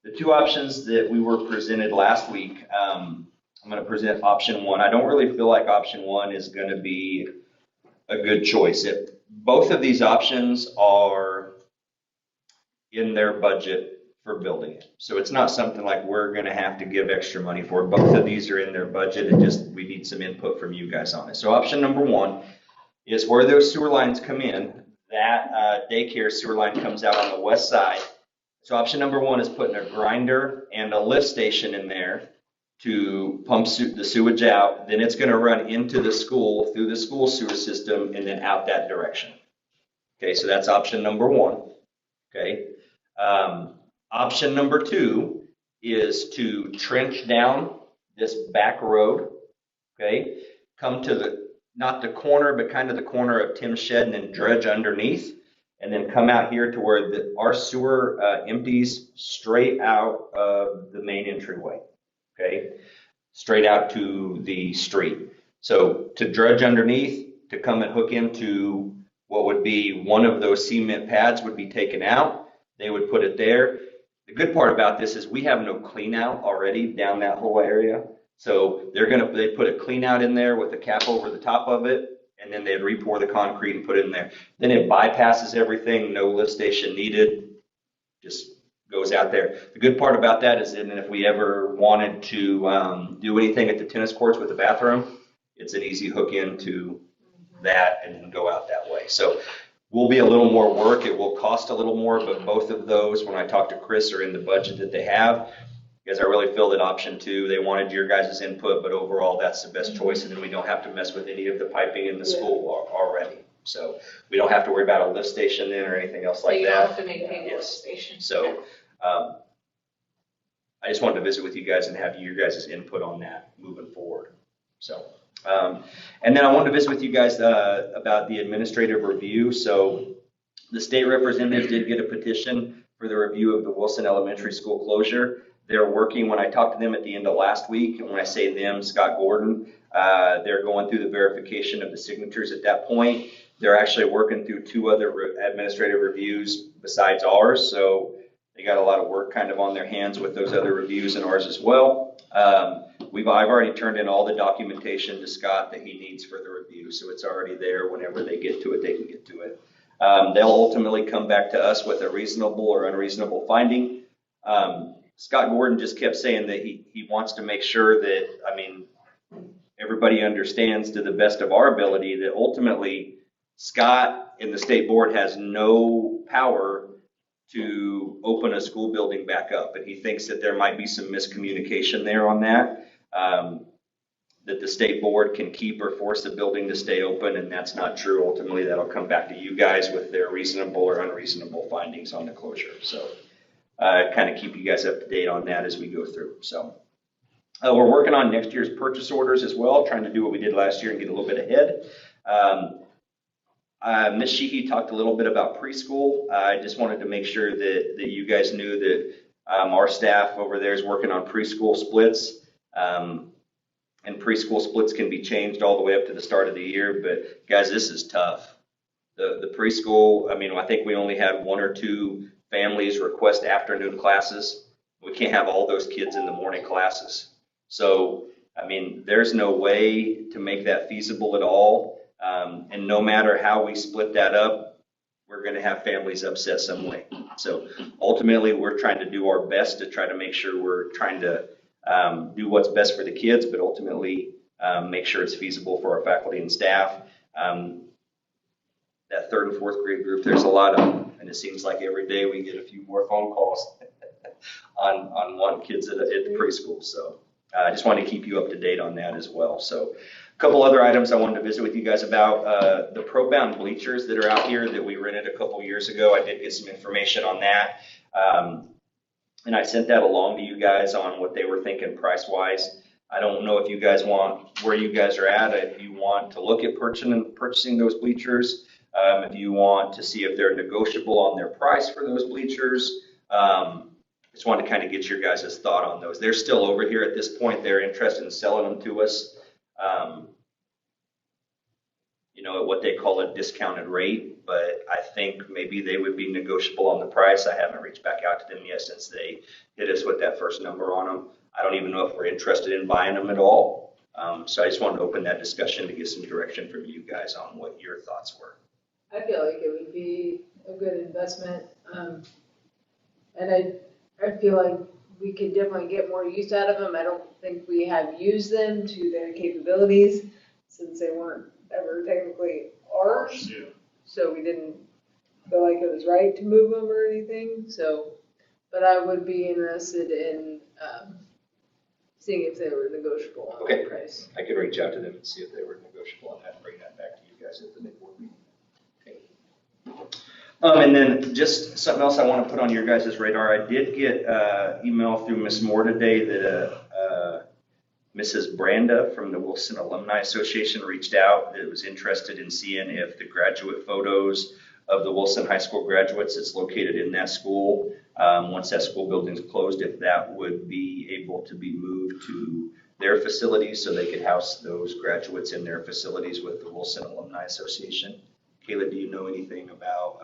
The two options that we were presented last week, I'm going to present option one. I don't really feel like option one is going to be a good choice. Both of these options are in their budget for building it. So it's not something like we're going to have to give extra money for. Both of these are in their budget. It just, we need some input from you guys on it. So option number one is where those sewer lines come in, that daycare sewer line comes out on the west side. So option number one is putting a grinder and a lift station in there to pump the sewage out. Then it's going to run into the school, through the school sewer system, and then out that direction. Okay, so that's option number one. Okay. Option number two is to trench down this back road. Okay, come to the, not the corner, but kind of the corner of Tim's shed, and then dredge underneath, and then come out here to where our sewer empties straight out of the main entryway. Okay, straight out to the street. So to dredge underneath, to come and hook into what would be one of those cement pads would be taken out. They would put it there. The good part about this is we have no clean out already down that whole area. So they put a clean out in there with a cap over the top of it, and then they'd re-pour the concrete and put it in there. Then it bypasses everything, no lift station needed, just goes out there. The good part about that is that if we ever wanted to do anything at the tennis courts with the bathroom, it's an easy hook into that and then go out that way. So will be a little more work. It will cost a little more, but both of those, when I talked to Chris, are in the budget that they have. Because I really feel that option two, they wanted your guys' input, but overall that's the best choice, and then we don't have to mess with any of the piping in the school already. So we don't have to worry about a lift station then or anything else like that. So you don't have to maintain a lift Yes. station. So I just wanted to visit with you guys and have your guys' input on that moving forward. So. And then I wanted to visit with you guys about the administrative review. So the state representative did get a petition for the review of the Wilson Elementary School closure. They're working, when I talked to them at the end of last week, and when I say them, Scott Gordon, they're going through the verification of the signatures at that point. They're actually working through two other administrative reviews besides ours. So they got a lot of work kind of on their hands with those other reviews and ours as well. I've already turned in all the documentation to Scott that he needs for the review, so it's already there. Whenever they get to it, they can get to it. They'll ultimately come back to us with a reasonable or unreasonable finding. Scott Gordon just kept saying that he wants to make sure that, everybody understands to the best of our ability that ultimately Scott and the state board has no power to open a school building back up. And he thinks that there might be some miscommunication there on that, that the state board can keep or force the building to stay open, and that's not true. Ultimately, that'll come back to you guys with their reasonable or unreasonable findings on the closure. So kind of keep you guys up to date on that as we go through. So we're working on next year's purchase orders as well, trying to do what we did last year and get a little bit ahead. Ms. Sheehy talked a little bit about preschool. I just wanted to make sure that you guys knew that our staff over there is working on preschool splits. And preschool splits can be changed all the way up to the start of the year. But guys, this is tough. The preschool, I think we only had one or two families request afternoon classes. We can't have all those kids in the morning classes. So, there's no way to make that feasible at all. And no matter how we split that up, we're going to have families upset some way. So ultimately, we're trying to do our best to try to make sure we're trying to do what's best for the kids, but ultimately make sure it's feasible for our faculty and staff. That third and fourth grade group, there's a lot of them, and it seems like every day we get a few more phone calls on one kids at the preschool. So I just wanted to keep you up to date on that as well. So a couple other items I wanted to visit with you guys about. The pro-bound bleachers that are out here that we rented a couple years ago, I did get some information on that. And I sent that along to you guys on what they were thinking price-wise. I don't know if you guys want, where you guys are at, if you want to look at purchasing those bleachers, if you want to see if they're negotiable on their price for those bleachers. Just wanted to kind of get your guys' thought on those. They're still over here at this point. They're interested in selling them to us, at what they call a discounted rate. but I think maybe they would be negotiable on the price. I haven't reached back out to them yet since they hit us with that first number on them. I don't even know if we're interested in buying them at all. So I just wanted to open that discussion to get some direction from you guys on what your thoughts were. I feel like it would be a good investment. And I feel like we could definitely get more use out of them. I don't think we have used them to their capabilities since they weren't ever technically ours. Yeah. So we didn't feel like it was right to move them or anything. So, but I would be interested in seeing if they were negotiable on Okay. the price. I could reach out to them and see if they were negotiable on that and bring that back to you guys at the big board meeting. Okay. And then just something else I want to put on your guys' radar. I did get email through Miss Moore today that Mrs. Branda from the Wilson Alumni Association reached out that was interested in seeing if the graduate photos of the Wilson High School graduates that's located in that school, once that school building's closed, if that would be able to be moved to their facilities so they could house those graduates in their facilities with the Wilson Alumni Association. Kayla, do you know anything about,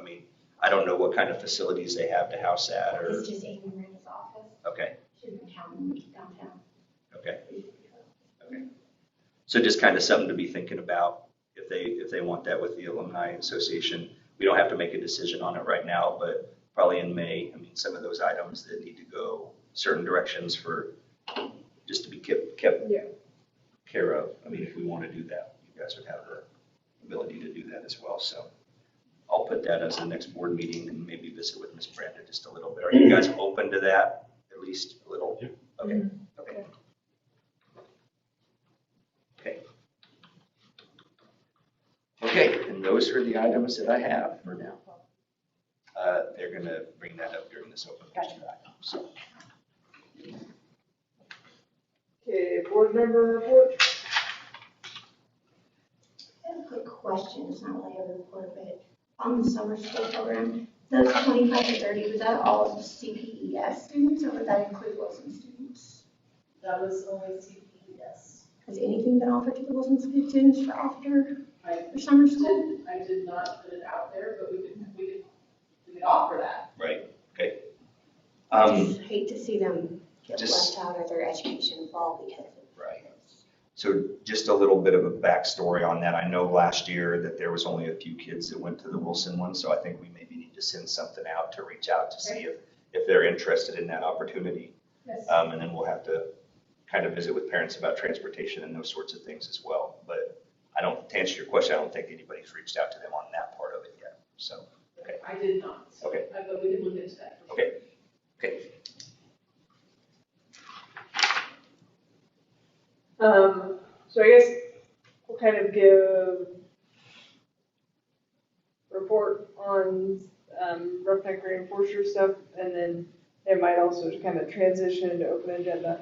I don't know what kind of facilities they have to house at or. It's just Amy Marin's office. Okay, She's in town, downtown. okay. Okay. So just kind of something to be thinking about if they want that with the Alumni Association. We don't have to make a decision on it right now, but probably in May, some of those items that need to go certain directions for just to be kept Yeah. care of. If we want to do that, you guys would have the ability to do that as well. So I'll put that as the next board meeting and maybe visit with Ms. Brenda just a little bit. Are you guys open to that? At least a little? Yeah. Okay. Okay. Okay. Okay, and those are the items that I have for now. They're going to bring that up during this open meeting. So. Okay, board member report. I have a quick question, it's not really a report, but on the summer school program, those 25 to 30, was that all CPES students or would that include Wilson students? That was only CPES. Has anything been offered to the Wilson students for after their summer school? I did not put it out there, but we could offer that. Right, okay. I just hate to see them get Just- left out of their education fall because of Right. So just a little bit of a backstory on that. I know last year that there was only a few kids that went to the Wilson one, so I think we maybe need to send something out to reach out to see if they're interested in that opportunity. Yes. And then we'll have to kind of visit with parents about transportation and those sorts of things as well. But to answer your question, I don't think anybody's reached out to them on that part of it yet. So, okay. I did not. Okay. But we can look into that. Okay. Okay. So I guess we'll kind of give report on roughneck reinforcer stuff, and then it might also kind of transition into open agenda.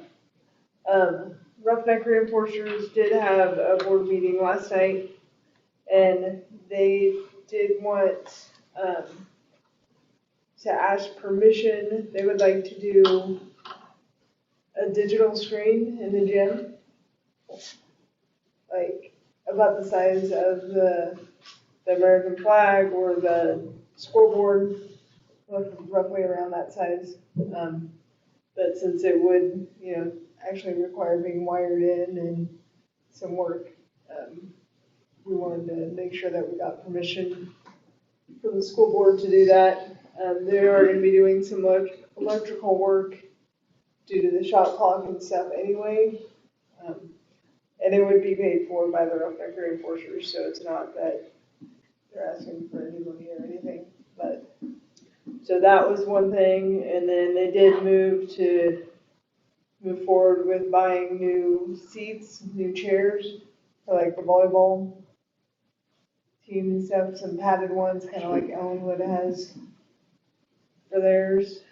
Roughneck reinforcers did have a board meeting last night, and they did want to ask permission. They would like to do a digital screen in the gym, like about the size of the American flag or the scoreboard, roughly around that size. But since it would, actually require being wired in and some work, we wanted to make sure that we got permission from the school board to do that. They are going to be doing some electrical work due to the shot clock and stuff anyway. And it would be paid for by the roughneck reinforcers, so it's not that they're asking for any money or anything. But so that was one thing, and then they did move forward with buying new seats, new chairs for like the volleyball team and stuff, some padded ones, kind of like Ellenwood has for theirs.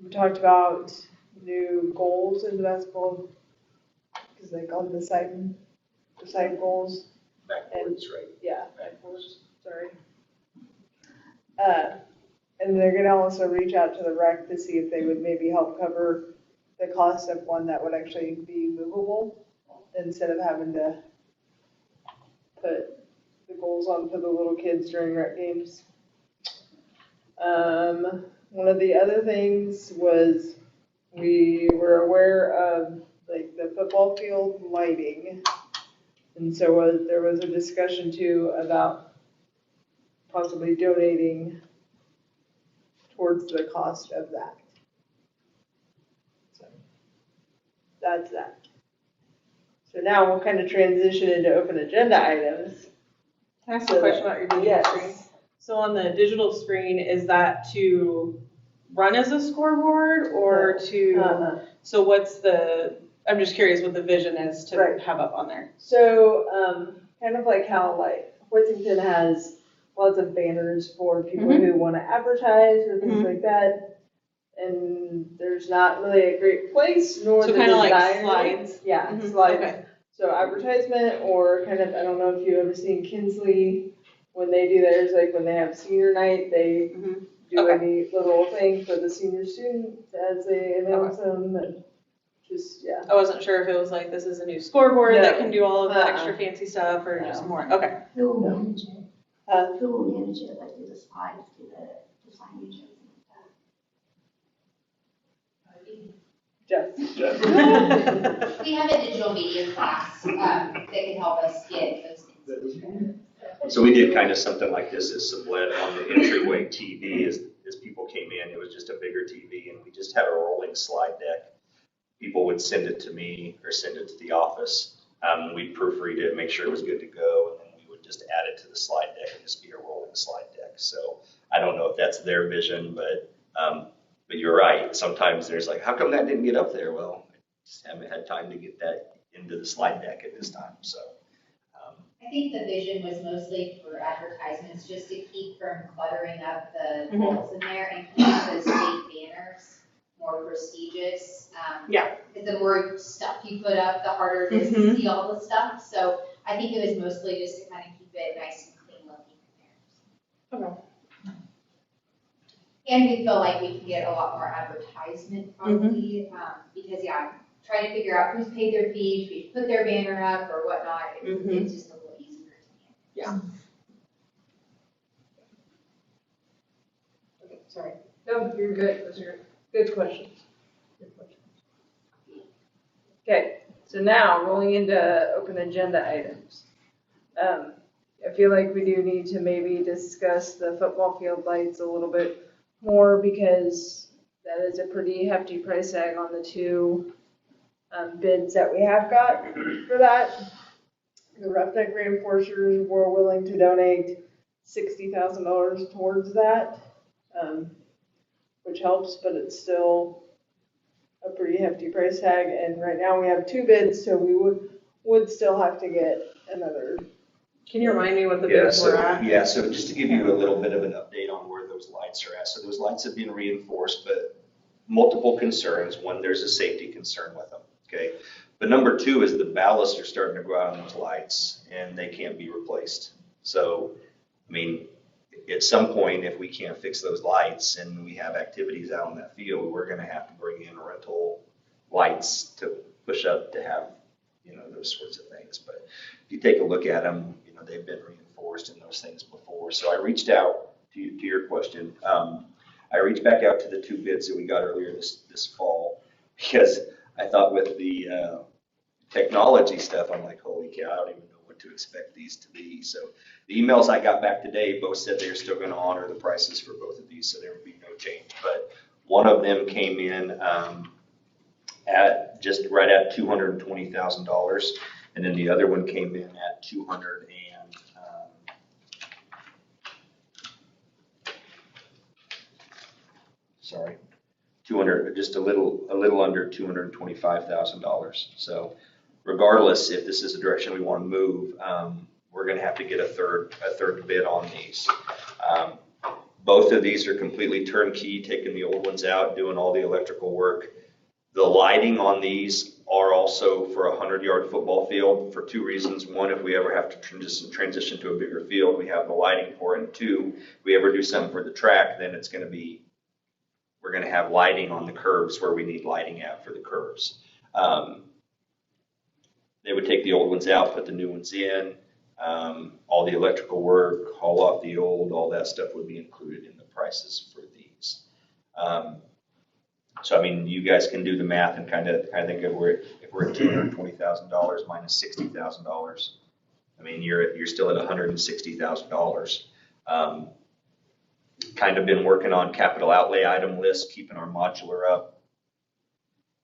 We talked about new goals in the basketball, because they call them the side goals. Backwards, right? Yeah, backwards, sorry. And they're gonna also reach out to the rec to see if they would maybe help cover the cost of one that would actually be movable, instead of having to put the goals on for the little kids during rec games. One of the other things was we were aware of like the football field lighting. And so there was a discussion too about possibly donating towards the cost of that. So that's that. So now we'll kind of transition into open agenda items. Can I ask a question about your digital screen? Yes. So on the digital screen, is that to run as a scoreboard or to, so what's I'm just curious what the vision is to Right. have up on there. So, kind of like how like Worthington has lots of banners for people who want to advertise or things Mhm. like that. And there's not really a great place nor So the kind of like design. slides? Yeah, Mhm. slides. Okay. So advertisement or kind of, I don't know if you've ever seen Kinsley, when they do theirs, like when they have senior night, they Mhm. do a Okay. neat little thing for the senior students as they announce them and just, yeah. I wasn't sure if it was like, this is a new scoreboard that can do all of the No. extra fancy stuff or just No. more, okay. Who will manage it? Uh, Who will manage it, like do the slides, do the signage, everything Just. We have a digital media class that can help us get those things together. So we did kind of something like this at Sublette on the entryway TV as people came in. It was just a bigger TV and we just had a rolling slide deck. People would send it to me or send it to the office. We'd proofread it, make sure it was good to go, and then we would just add it to the slide deck and just be a rolling slide deck. So I don't know if that's their vision, but you're right. Sometimes there's like, how come that didn't get up there? Well, I just haven't had time to get that into the slide deck at this time, so. I think the vision was mostly for advertisements, just to keep from cluttering up the Mhm. walls in there and keep the state banners more prestigious. Yeah. Because the more stuff you put up, the harder it is to Mhm. see all the stuff. So I think it was mostly just to kind of keep it nice and clean looking in there. Okay. And we feel like we can get a lot more advertisement probably, because trying to figure out who's paid their fees, we put their banner up or whatnot, it's just a little easier to manage. Okay, sorry. No, you're good. Those are good questions. Good questions. Okay, so now rolling into open agenda items. I feel like we do need to maybe discuss the football field lights a little bit more because that is a pretty hefty price tag on the two bids that we have got for that. The Roughneck Reinforcers were willing to donate $60,000 towards that, which helps, but it's still a pretty hefty price tag. And right now we have two bids, so we would still have to get another. Can you remind me what the bids were at? Yeah, so just to give you a little bit of an update on where those lights are at. So those lights have been reinforced, but multiple concerns. One, there's a safety concern with them, okay? But number two is the ballasts are starting to go out on those lights and they can't be replaced. So, I mean, at some point, if we can't fix those lights and we have activities out in that field, we're gonna have to bring in rental lights to push up to have, those sorts of things. But if you take a look at them, they've been reinforced in those things before. So I reached out to your question. I reached back out to the two bids that we got earlier this fall because I thought with the technology stuff, I'm like, holy cow, I don't even know what to expect these to be. So the emails I got back today both said they're still going to honor the prices for both of these, so there would be no change. But one of them came in at just right at $220,000, and then the other one came in at 200 just a little under $225,000. So regardless if this is the direction we want to move, we're going to have to get a third bid on these. Both of these are completely turnkey, taking the old ones out, doing all the electrical work. The lighting on these are also for a 100-yard football field for two reasons. One, if we ever have to transition to a bigger field, we have the lighting for it. And two, if we ever do something for the track, then we're going to have lighting on the curves where we need lighting at for the curves. They would take the old ones out, put the new ones in. All the electrical work, haul off the old, all that stuff would be included in the prices for these. So I mean, you guys can do the math and kind of think of if we're at $220,000 minus $60,000. I mean, you're still at $160,000. Kind of been working on capital outlay item list, keeping our modular up,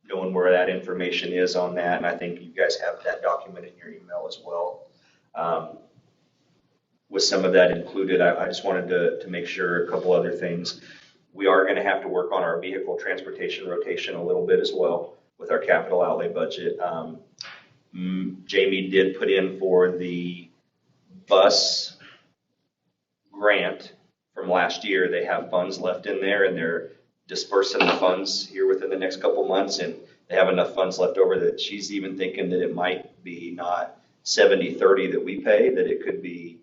knowing where that information is on that, and I think you guys have that document in your email as well. With some of that included, I just wanted to make sure a couple other things. We are going to have to work on our vehicle transportation rotation a little bit as well with our capital outlay budget. Jamie did put in for the bus grant from last year. They have funds left in there, and they're dispersing the funds here within the next couple months, and they have enough funds left over that she's even thinking that it might be not 70-30 that we pay, that it could be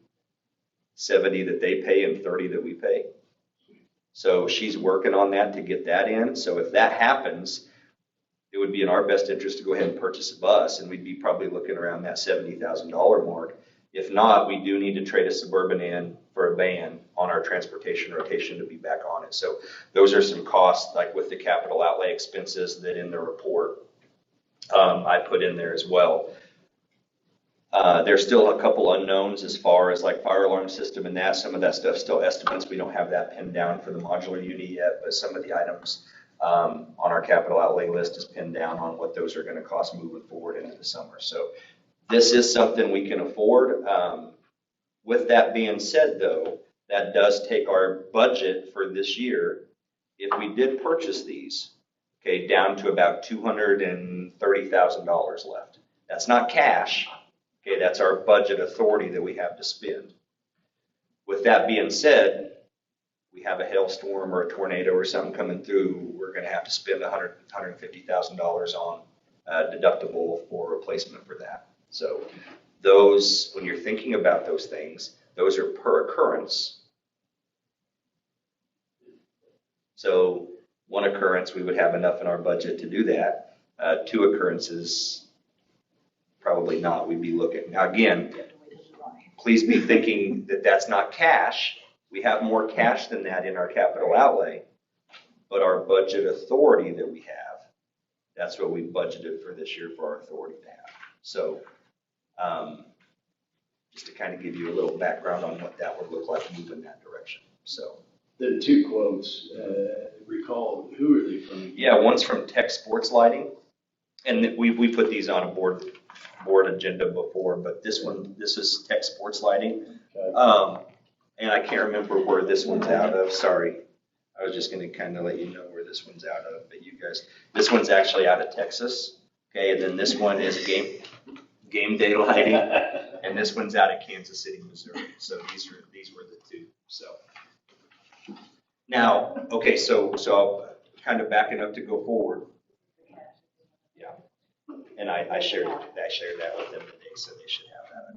70 that they pay and 30 that we pay. So she's working on that to get that in. So if that happens, it would be in our best interest to go ahead and purchase a bus, and we'd be probably looking around that $70,000 mark. If not, we do need to trade a Suburban in for a van on our transportation rotation to be back on it. So those are some costs, like with the capital outlay expenses that in the report I put in there as well. There's still a couple unknowns as far as like fire alarm system and that. Some of that stuff still estimates. We don't have that pinned down for the modular unit yet, but some of the items on our capital outlay list is pinned down on what those are going to cost moving forward into the summer. So this is something we can afford. With that being said, though, that does take our budget for this year, if we did purchase these, okay, down to about $230,000 left. That's not cash. Okay, that's our budget authority that we have to spend. With that being said, we have a hailstorm or a tornado or something coming through, we're going to have to spend $150,000 on deductible for replacement for that. So those, when you're thinking about those things, those are per occurrence. So one occurrence, we would have enough in our budget to do that. Two occurrences, probably not. We'd be looking. Now again, please be thinking that that's not cash. We have more cash than that in our capital outlay, but our budget authority that we have, that's what we budgeted for this year for our authority to have. So just to kind of give you a little background on what that would look like moving that direction. So The two quotes, recall, who are they from? yeah, one's from Tech Sports Lighting, and we put these on a board agenda before, but this is Tech Sports Lighting. Okay. And I can't remember where this one's out of. Sorry. I was just going to kind of let you know where this one's out of, but you guys, this one's actually out of Texas. Okay. And then this one is Game Day Lighting, and this one's out of Kansas City, Missouri. So these were the two. So now, okay. So I'll kind of backing up to go forward. Yeah. And I shared that with them today, so they should have that.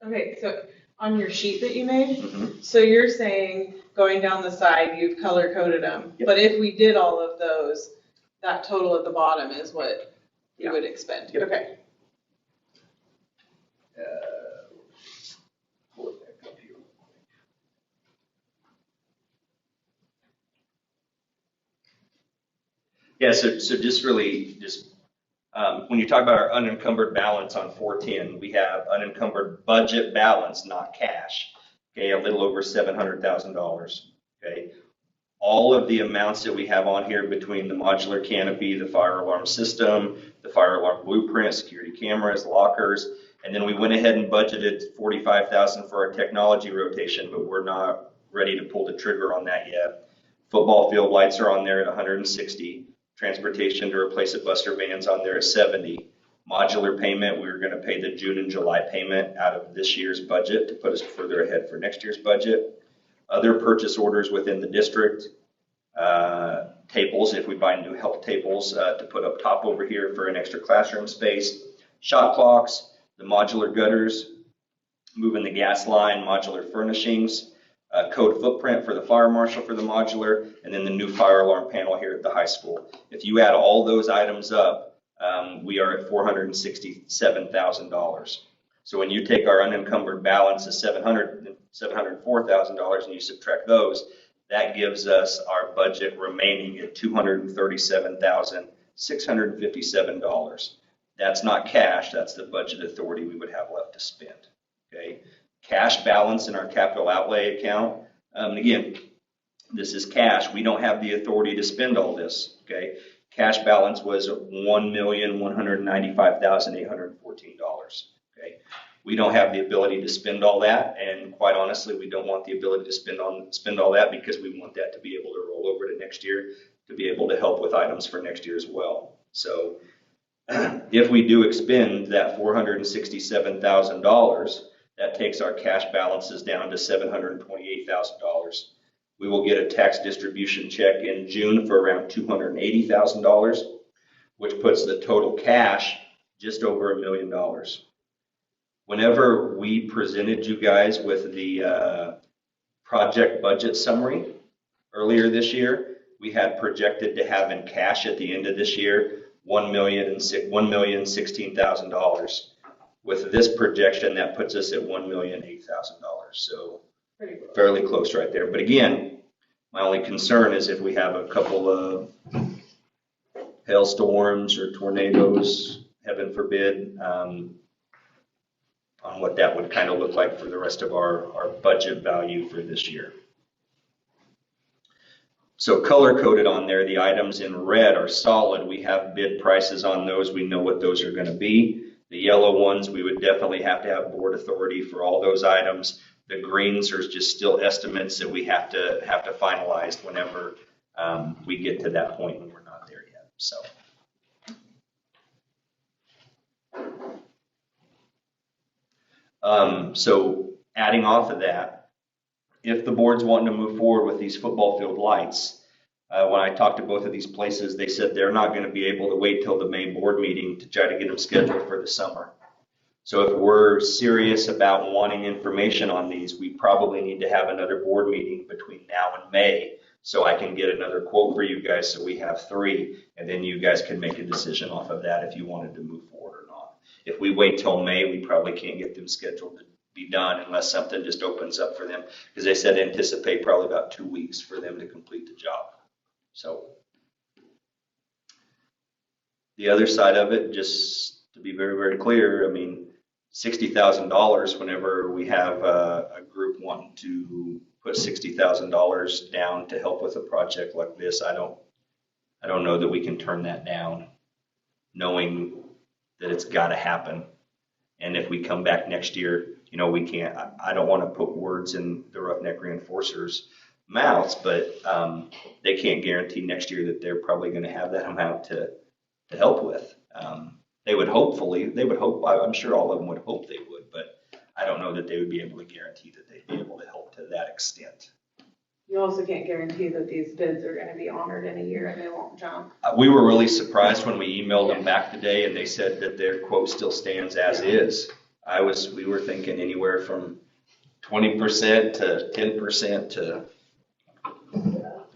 Okay, so on your sheet that you made, Mhm. so you're saying going down the side, you've color coded them. Yep. But if we did all of those, that total at the bottom is what you would expend. Yep. Okay. Pull it back up here. Yeah, so just really when you talk about our unencumbered balance on 410, we have unencumbered budget balance, not cash. Okay, a little over $700,000. Okay, all of the amounts that we have on here between the modular canopy, the fire alarm system, the fire alarm blueprint, security cameras, lockers, and then we went ahead and budgeted $45,000 for our technology rotation, but we're not ready to pull the trigger on that yet. Football field lights are on there at $160. Transportation to replace a Buster van's on there at $70. Modular payment, we're going to pay the June and July payment out of this year's budget to put us further ahead for next year's budget. Other purchase orders within the district, tables, if we buy new health tables to put up top over here for an extra classroom space, shot clocks, the modular gutters, moving the gas line, modular furnishings, code footprint for the fire marshal for the modular, and then the new fire alarm panel here at the high school. If you add all those items up, we are at $467,000. So when you take our unencumbered balance of $704,000 and you subtract those, that gives us our budget remaining at $237,657. That's not cash, that's the budget authority we would have left to spend, okay? Cash balance in our capital outlay account, again, this is cash. We don't have the authority to spend all this, okay? Cash balance was $1,195,814, okay? We don't have the ability to spend all that, and quite honestly, we don't want the ability to spend all that because we want that to be able to roll over to next year to be able to help with items for next year as well. So if we do expend that $467,000, that takes our cash balances down to $728,000. We will get a tax distribution check in June for around $280,000, which puts the total cash just over $1 million. Whenever we presented you guys with the project budget summary earlier this year, we had projected to have in cash at the end of this year $1,016,000. With this projection, that puts us at $1,008,000. So fairly close right there. But again, my only concern is if we have a couple of hailstorms or tornadoes, heaven forbid, on what that would kind of look like for the rest of our budget value for this year. So color coded on there, the items in red are solid. We have bid prices on those. We know what those are going to be. The yellow ones, we would definitely have to have board authority for all those items. The greens are just still estimates that we have to finalize whenever we get to that point, and we're not there yet. So adding off of that, if the board's wanting to move forward with these football field lights, when I talked to both of these places, they said they're not going to be able to wait till the May board meeting to try to get them scheduled for the summer. So if we're serious about wanting information on these, we probably need to have another board meeting between now and May so I can get another quote for you guys so we have 3, and then you guys can make a decision off of that if you wanted to move forward or not. If we wait till May, we probably can't get them scheduled to be done unless something just opens up for them, because they said anticipate probably about 2 weeks for them to complete the job. So the other side of it, just to be very, very clear, I mean, $60,000 whenever we have a group wanting to put $60,000 down to help with a project like this, I don't know that we can turn that down, knowing that it's got to happen. And if we come back next year, you know, we can't, I don't want to put words in the Roughneck Reinforcers' mouths, but they can't guarantee next year that they're probably going to have that amount to help with. They would hope, I'm sure all of them would hope they would, but I don't know that they would be able to guarantee that they'd be able to help to that extent. You also can't guarantee that these bids are going to be honored in a year and they won't jump. We were really surprised when we emailed them back today and they said that their quote still stands as is. We were thinking anywhere from 20% to 10% to,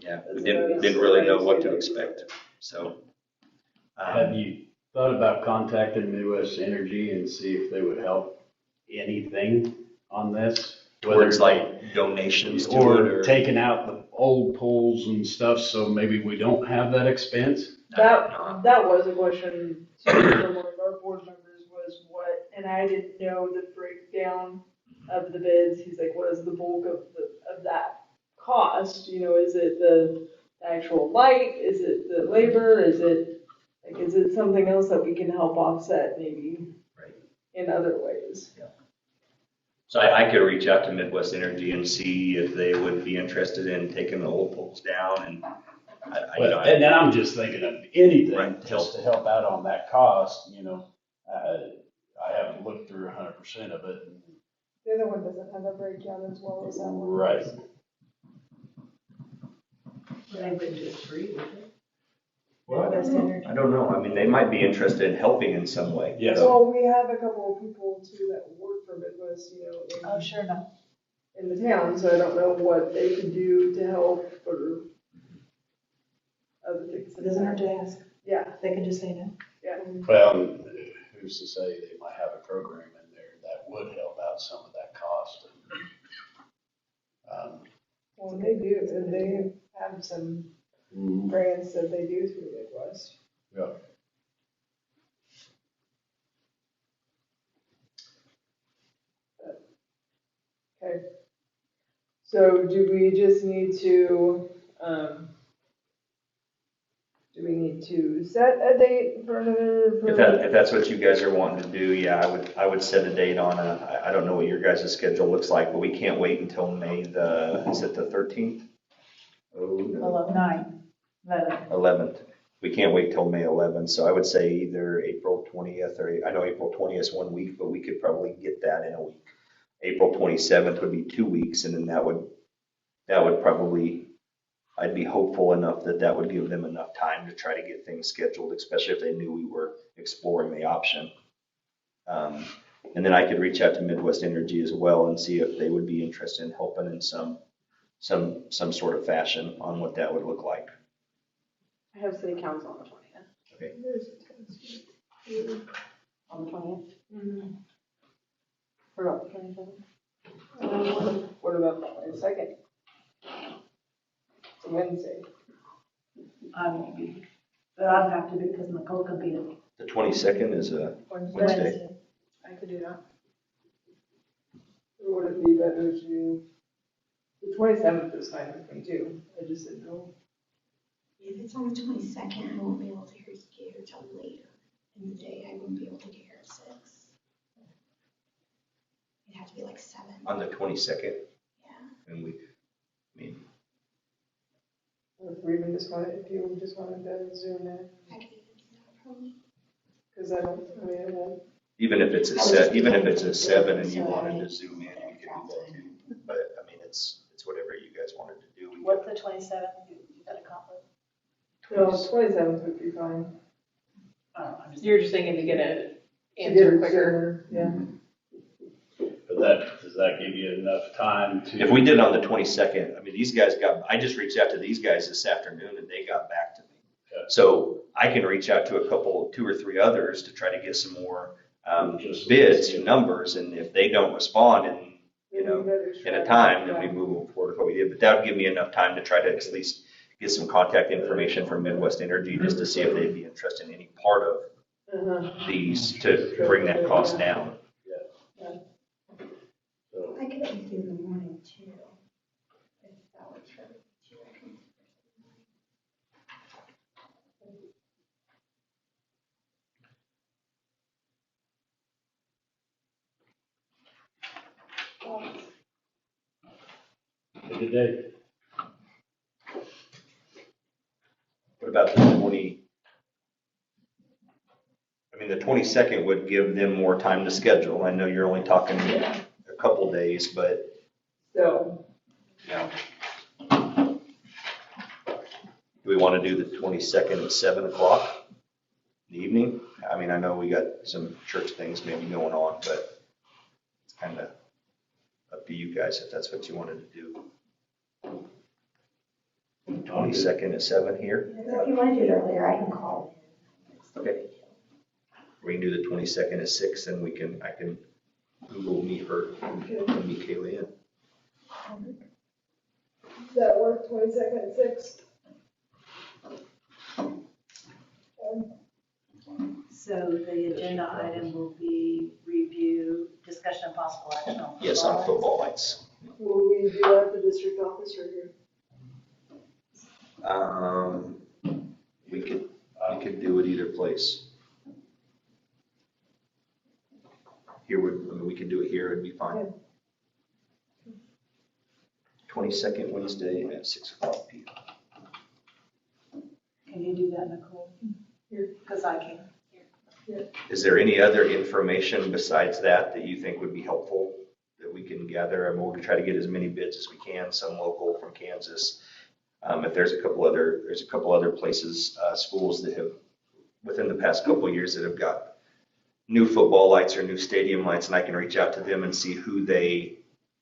yeah, we didn't really know what to expect. So. Have you thought about contacting Midwest Energy and see if they would help anything on this? Towards like donations to it, or taking out the old poles and stuff, so maybe we don't have that expense? That was a question from one of our board members was what, and I didn't know the breakdown of the bids. He's like, what is the bulk of that cost? You know, is it the actual light? Is it the labor? Is it something else that we can help offset maybe in other ways? Yeah. So I could reach out to Midwest Energy and see if they would be interested in taking the old poles down. And and then I'm just thinking of anything right, just to help out on that cost. You know, I haven't looked through 100% of it. The other one doesn't have a breakdown as well as that one. Right. They would just free, would they? Well, I don't know. I mean, they might be interested in helping in some way. Yes. Well, we have a couple of people too that work for Midwest, you know, in the town, so I don't know what they can do to help or other things. It doesn't hurt to ask. Yeah. They can just say no. Yeah. Well, who's to say they might have a program in there that about some of that cost. Well, they do, and they have some grants that they do through Midwest. Yeah. Okay. So do we just need to, do we need to set a date for another? If that's what you guys are wanting to do, yeah, I would set a date on I don't know what your guys' schedule looks like, but we can't wait until May is it the 13th? Oh, no. Well, 11th. We can't wait till May 11th, so I would say either April 20th or, I know April 20th is 1 week, but we could probably get that in a week. April 27th would be 2 weeks, and then that would probably, I'd be hopeful enough that that would give them enough time to try to get things scheduled, especially if they knew we were exploring the option. And then I could reach out to Midwest Energy as well and see if they would be interested in helping in some sort of fashion on what that would look like. I have city council on the 20th. Okay. on the 20th. Mm-hmm. What about the 27th? What about the 22nd? It's a Wednesday. I won't be, but I'll have to be because Nicole can be it. The 22nd is a Wednesday. I could do that. Or would it be better to, the 27th is fine with me too, I just didn't know. If it's on the 22nd, I won't be able to get here till later in the day. I wouldn't be able to get here at 6. It'd have to be like 7. On the 22nd, Yeah. and Or if we even just wanted, if you just wanted to zoom in, I could even do that probably. because I won't. even if it's a 7 and you wanted to zoom in, we could do that too. But I mean, it's whatever you guys wanted to do. What's the 27th? You got a conflict? No, 27th would be fine. I'm You're just thinking to get an To answer get quicker. Yeah. But does that give you enough time to? If we did it on the 22nd, I mean, I just reached out to these guys this afternoon and they got back to me. Okay. So I can reach out to 2 or 3 others to try to get some more Just- bids and numbers, and if they don't respond in a time, then we move forward with what we did. But that would give me enough time to try to at least get some contact information from Midwest Energy just to see if they'd be interested in any part of these to bring that cost down. So, I could do in the morning too. If that works for you too, I can. pick a date. What about the 20? I mean, the 22nd would give them more time to schedule. I know you're only talking a couple days, but So, yeah. Do we want to do the 22nd at 7 o'clock in the evening? I mean, I know we got some church things maybe going on, but it's kind of up to you guys if that's what you wanted to do. 22nd at 7 here? If you want to do it earlier, I can call. Okay. We can do the 22nd at 6, and I can Google Meet her and meet Kaylee in. does that work, 22nd at 6? So the agenda item will be review, discussion and possible action on. Yes, on football lights. Will we do that at the district office or here? We could do it either place. We could do it here, it'd be fine. 22nd Wednesday at 6 o'clock p.m. Can you do that, Nicole? Here. Because I can. Is there any other information besides that you think would be helpful that we can gather? And we'll try to get as many bids as we can, some local from Kansas. If there's a couple other places, schools that have, within the past couple of years, that have got new football lights or new stadium lights, and I can reach out to them and see who they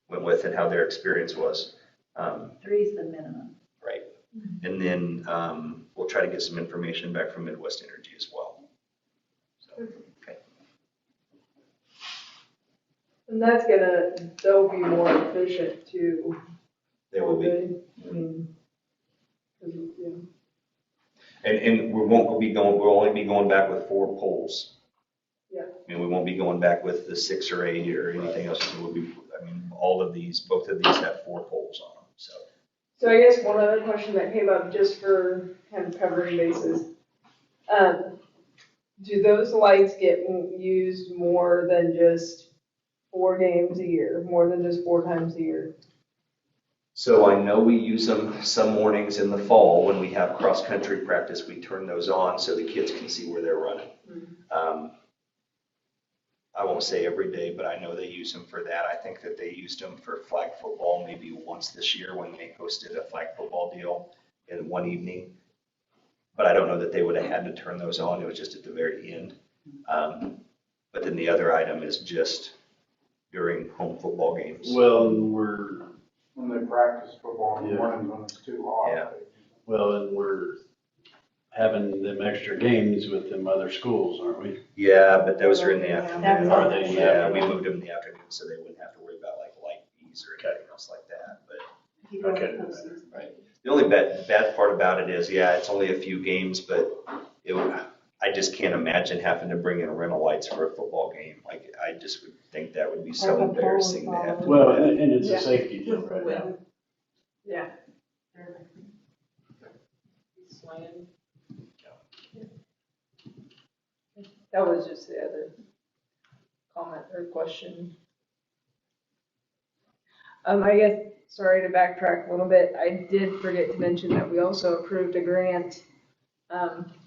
went with and how their experience was. 3 is the minimum. Right. And then we'll try to get some information back from Midwest Energy as well. So, okay. And they'll be more efficient too. They will be. I mean, 'cause, yeah. And we'll only be going back with 4 poles. Yeah. I mean, we won't be going back with the 6 or 8 or anything else. It will be, I mean, both of these have 4 poles on them, so. So I guess one other question that came up just for kind of covering bases. Do those lights get used more than just 4 games a year, more than just 4 times a year? So I know we use them some mornings in the fall when we have cross-country practice. We turn those on so the kids can see where they're running. I won't say every day, but I know they use them for that. I think that they used them for flag football maybe once this year when they hosted a flag football deal in one evening. But I don't know that they would have had to turn those on. It was just at the very end. But then the other item is just during home football games. Well, When they practice football in the morning when it's too hot. Yeah. and we're having them extra games with them other schools, aren't we? Yeah, but those are in the afternoon. Are they in the Yeah, we afternoon? moved them in the afternoon so they wouldn't have to worry about like light fees or anything else like that. But Okay, right. the only bad part about it is, yeah, it's only a few games, but I just can't imagine having to bring in rental lights for a football game. Like, I just would think that would be so embarrassing to have to do Well, that. and it's Yeah. a safety deal right now. Yeah. That was just the other comment or question. I guess, sorry to backtrack a little bit, I did forget to mention that we also approved a grant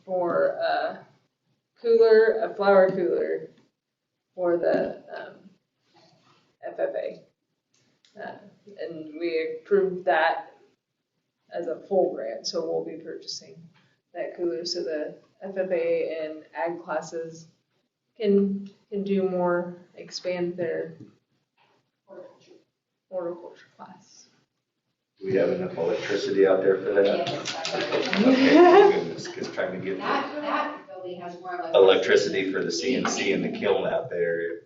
for a flower cooler for the FFA. And we approved that as a full grant, so we'll be purchasing that cooler so the FFA and ag classes can do more, expand their horticulture class. Do we have enough electricity out there for that? Yes. Okay, goodness, because trying to get That building has more electricity for the CNC and the kiln out there.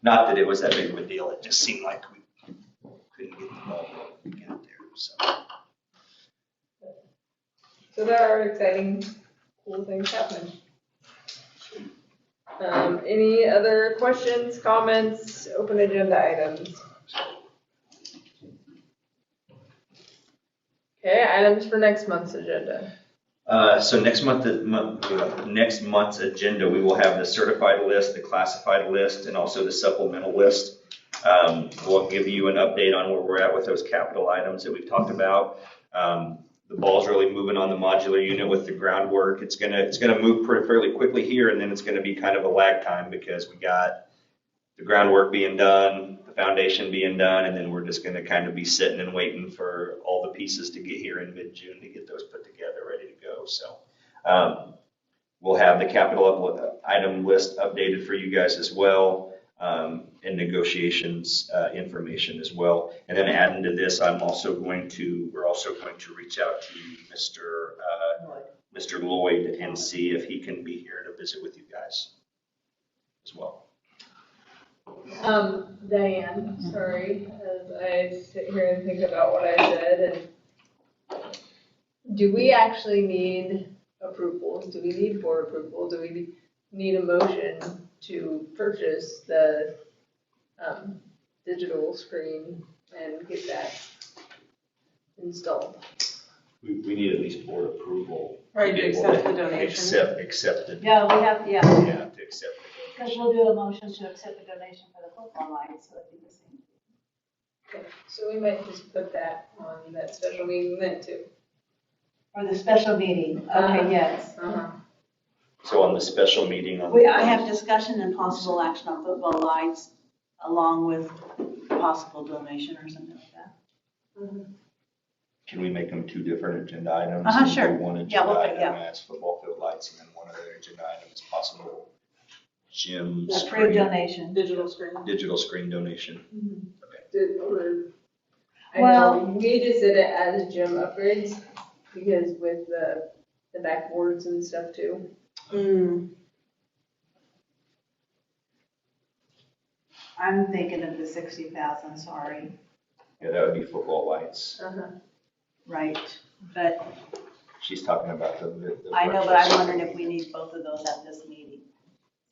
Not that it was that big of a deal, it just seemed like we couldn't get the ball to get out there, so. So there are exciting, cool things happening. Any other questions, comments, open agenda items? Okay, items for next month's agenda. So next month's agenda, we will have the certified list, the classified list, and also the supplemental list. We'll give you an update on where we're at with those capital items that we've talked about. The ball's really moving on the modular unit with the groundwork. It's gonna move fairly quickly here, and then it's gonna be kind of a lag time because we got the groundwork being done, the foundation being done, and then we're just gonna kind of be sitting and waiting for all the pieces to get here in mid-June to get those put together, ready to go. So we'll have the capital item list updated for you guys as well, and negotiations information as well. And then adding to this, we're also going to reach out to Mr. Lloyd and see if he can be here to visit with you guys as well. Diane, sorry, as I sit here and think about what I said, and do we actually need approvals? Do we need board approval? Do we need a motion to purchase the digital screen and get that installed? We need at least board approval. Right, to accept the donation. Accept it. Yeah, we have, yeah, Yeah, to accept the because donation. we'll do a motion to accept the donation for the football lights, so it'd be the same. Okay, so we might just put that on that special meeting then too. For the special meeting, okay, yes. So on the special meeting on. I have discussion and possible action on football lights along with possible donation or something like that. Can we make them 2 different agenda items? Sure. One Yeah, agenda we'll item yeah. as football field lights, and then one other agenda item is possible gym Approved screen, donation. Digital screen. digital screen donation. I know, we just did it as gym upgrades, because with the backboards and stuff too. I'm thinking of the 60,000, sorry, Yeah, that would be football lights. right? But She's talking about the. I know, but I'm wondering if we need both of those at this meeting.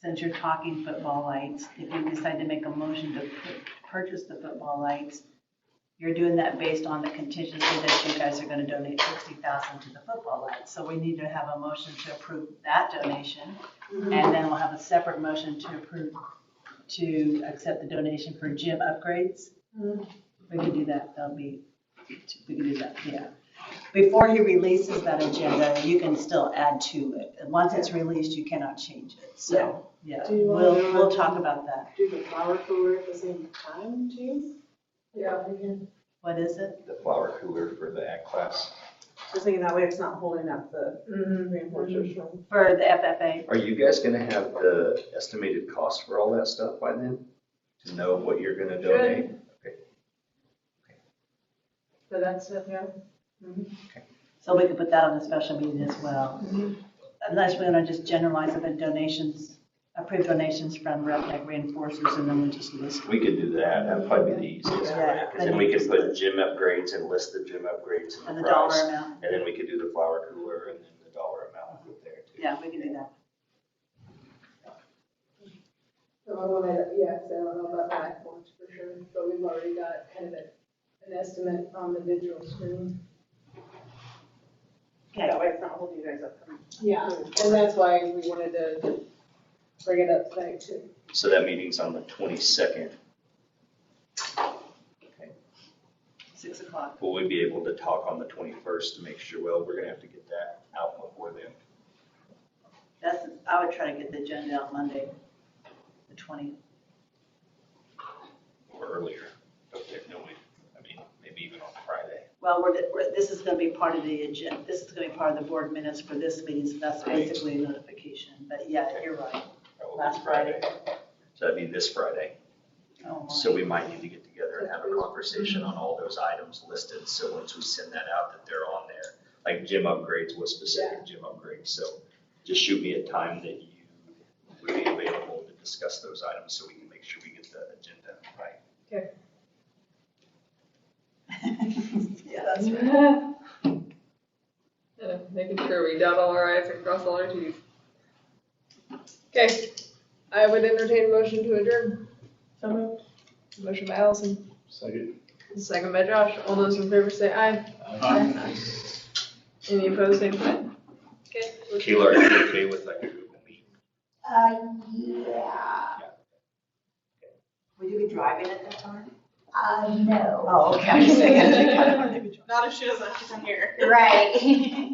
Since you're talking football lights, if you decide to make a motion to purchase the football lights, you're doing that based on the contingency that you guys are gonna donate 60,000 to the football lights. So we need to have a motion to approve that donation. And then we'll have a separate motion to approve, to accept the donation for gym upgrades. We can do that, we can do that, yeah. Before he releases that agenda, you can still add to it. And once it's released, you cannot change it. So, yeah, Do you wanna we'll talk about that. Do the flower cooler at the same time too? Yeah, we can. What is it? The flower cooler for the ag class. Just thinking that way it's not holding up the reinforcers from. For the FFA? Are you guys gonna have the estimated cost for all that stuff by then? To know what you're gonna donate? Okay. For that stuff, yeah. So we can put that on a special meeting as well. Unless we want to just generalize it in donations, approved donations from RevTech reinforcers, and then we just list. We could do that, that'd probably be the easiest, Yeah. because then we could put gym upgrades and list the gym upgrades And and the the dollar price. amount. And then we could do the flower cooler and then the dollar amount there too. Yeah, we can do that. So I wanted, yeah, so I don't know about that much for sure, but we've already got kind of an estimate on the digital screen. Okay. That way it's not holding you guys up. Yeah, and that's why we wanted to bring it up tonight too. So that meeting's on the 22nd. 6 o'clock. Will we be able to talk on the 21st to make sure, well, we're gonna have to get that out before then? I would try to get the agenda out Monday, the 20th. Or earlier, if there's no way, I mean, maybe even on Friday. Well, this is going to be part of the agenda. This is going to be part of the board minutes for this meeting, so that's Right. basically a notification. But yeah, you're right. That will be Last Friday. So that'd be this Friday. Oh, my. So we might need to get together and have a conversation on all those items listed, so once we send that out, that they're on there. Like gym upgrades, what specific gym upgrades, so just shoot me a time that you would be available to discuss those items, so we can make sure we get the agenda right. Okay. Yeah, that's right. Making sure we dot all our i's and cross all our t's. Okay, I would entertain a motion to adjourn. So moved. Motion by Allison, Second. second by Josh. All those in favor say aye. Aye. Any opposed, same sign. Okay. Kayla, are you okay with like a Google Meet? Yeah. Will you be driving at that time? No. Oh, okay. I was thinking, Not if she doesn't have to come here. Right.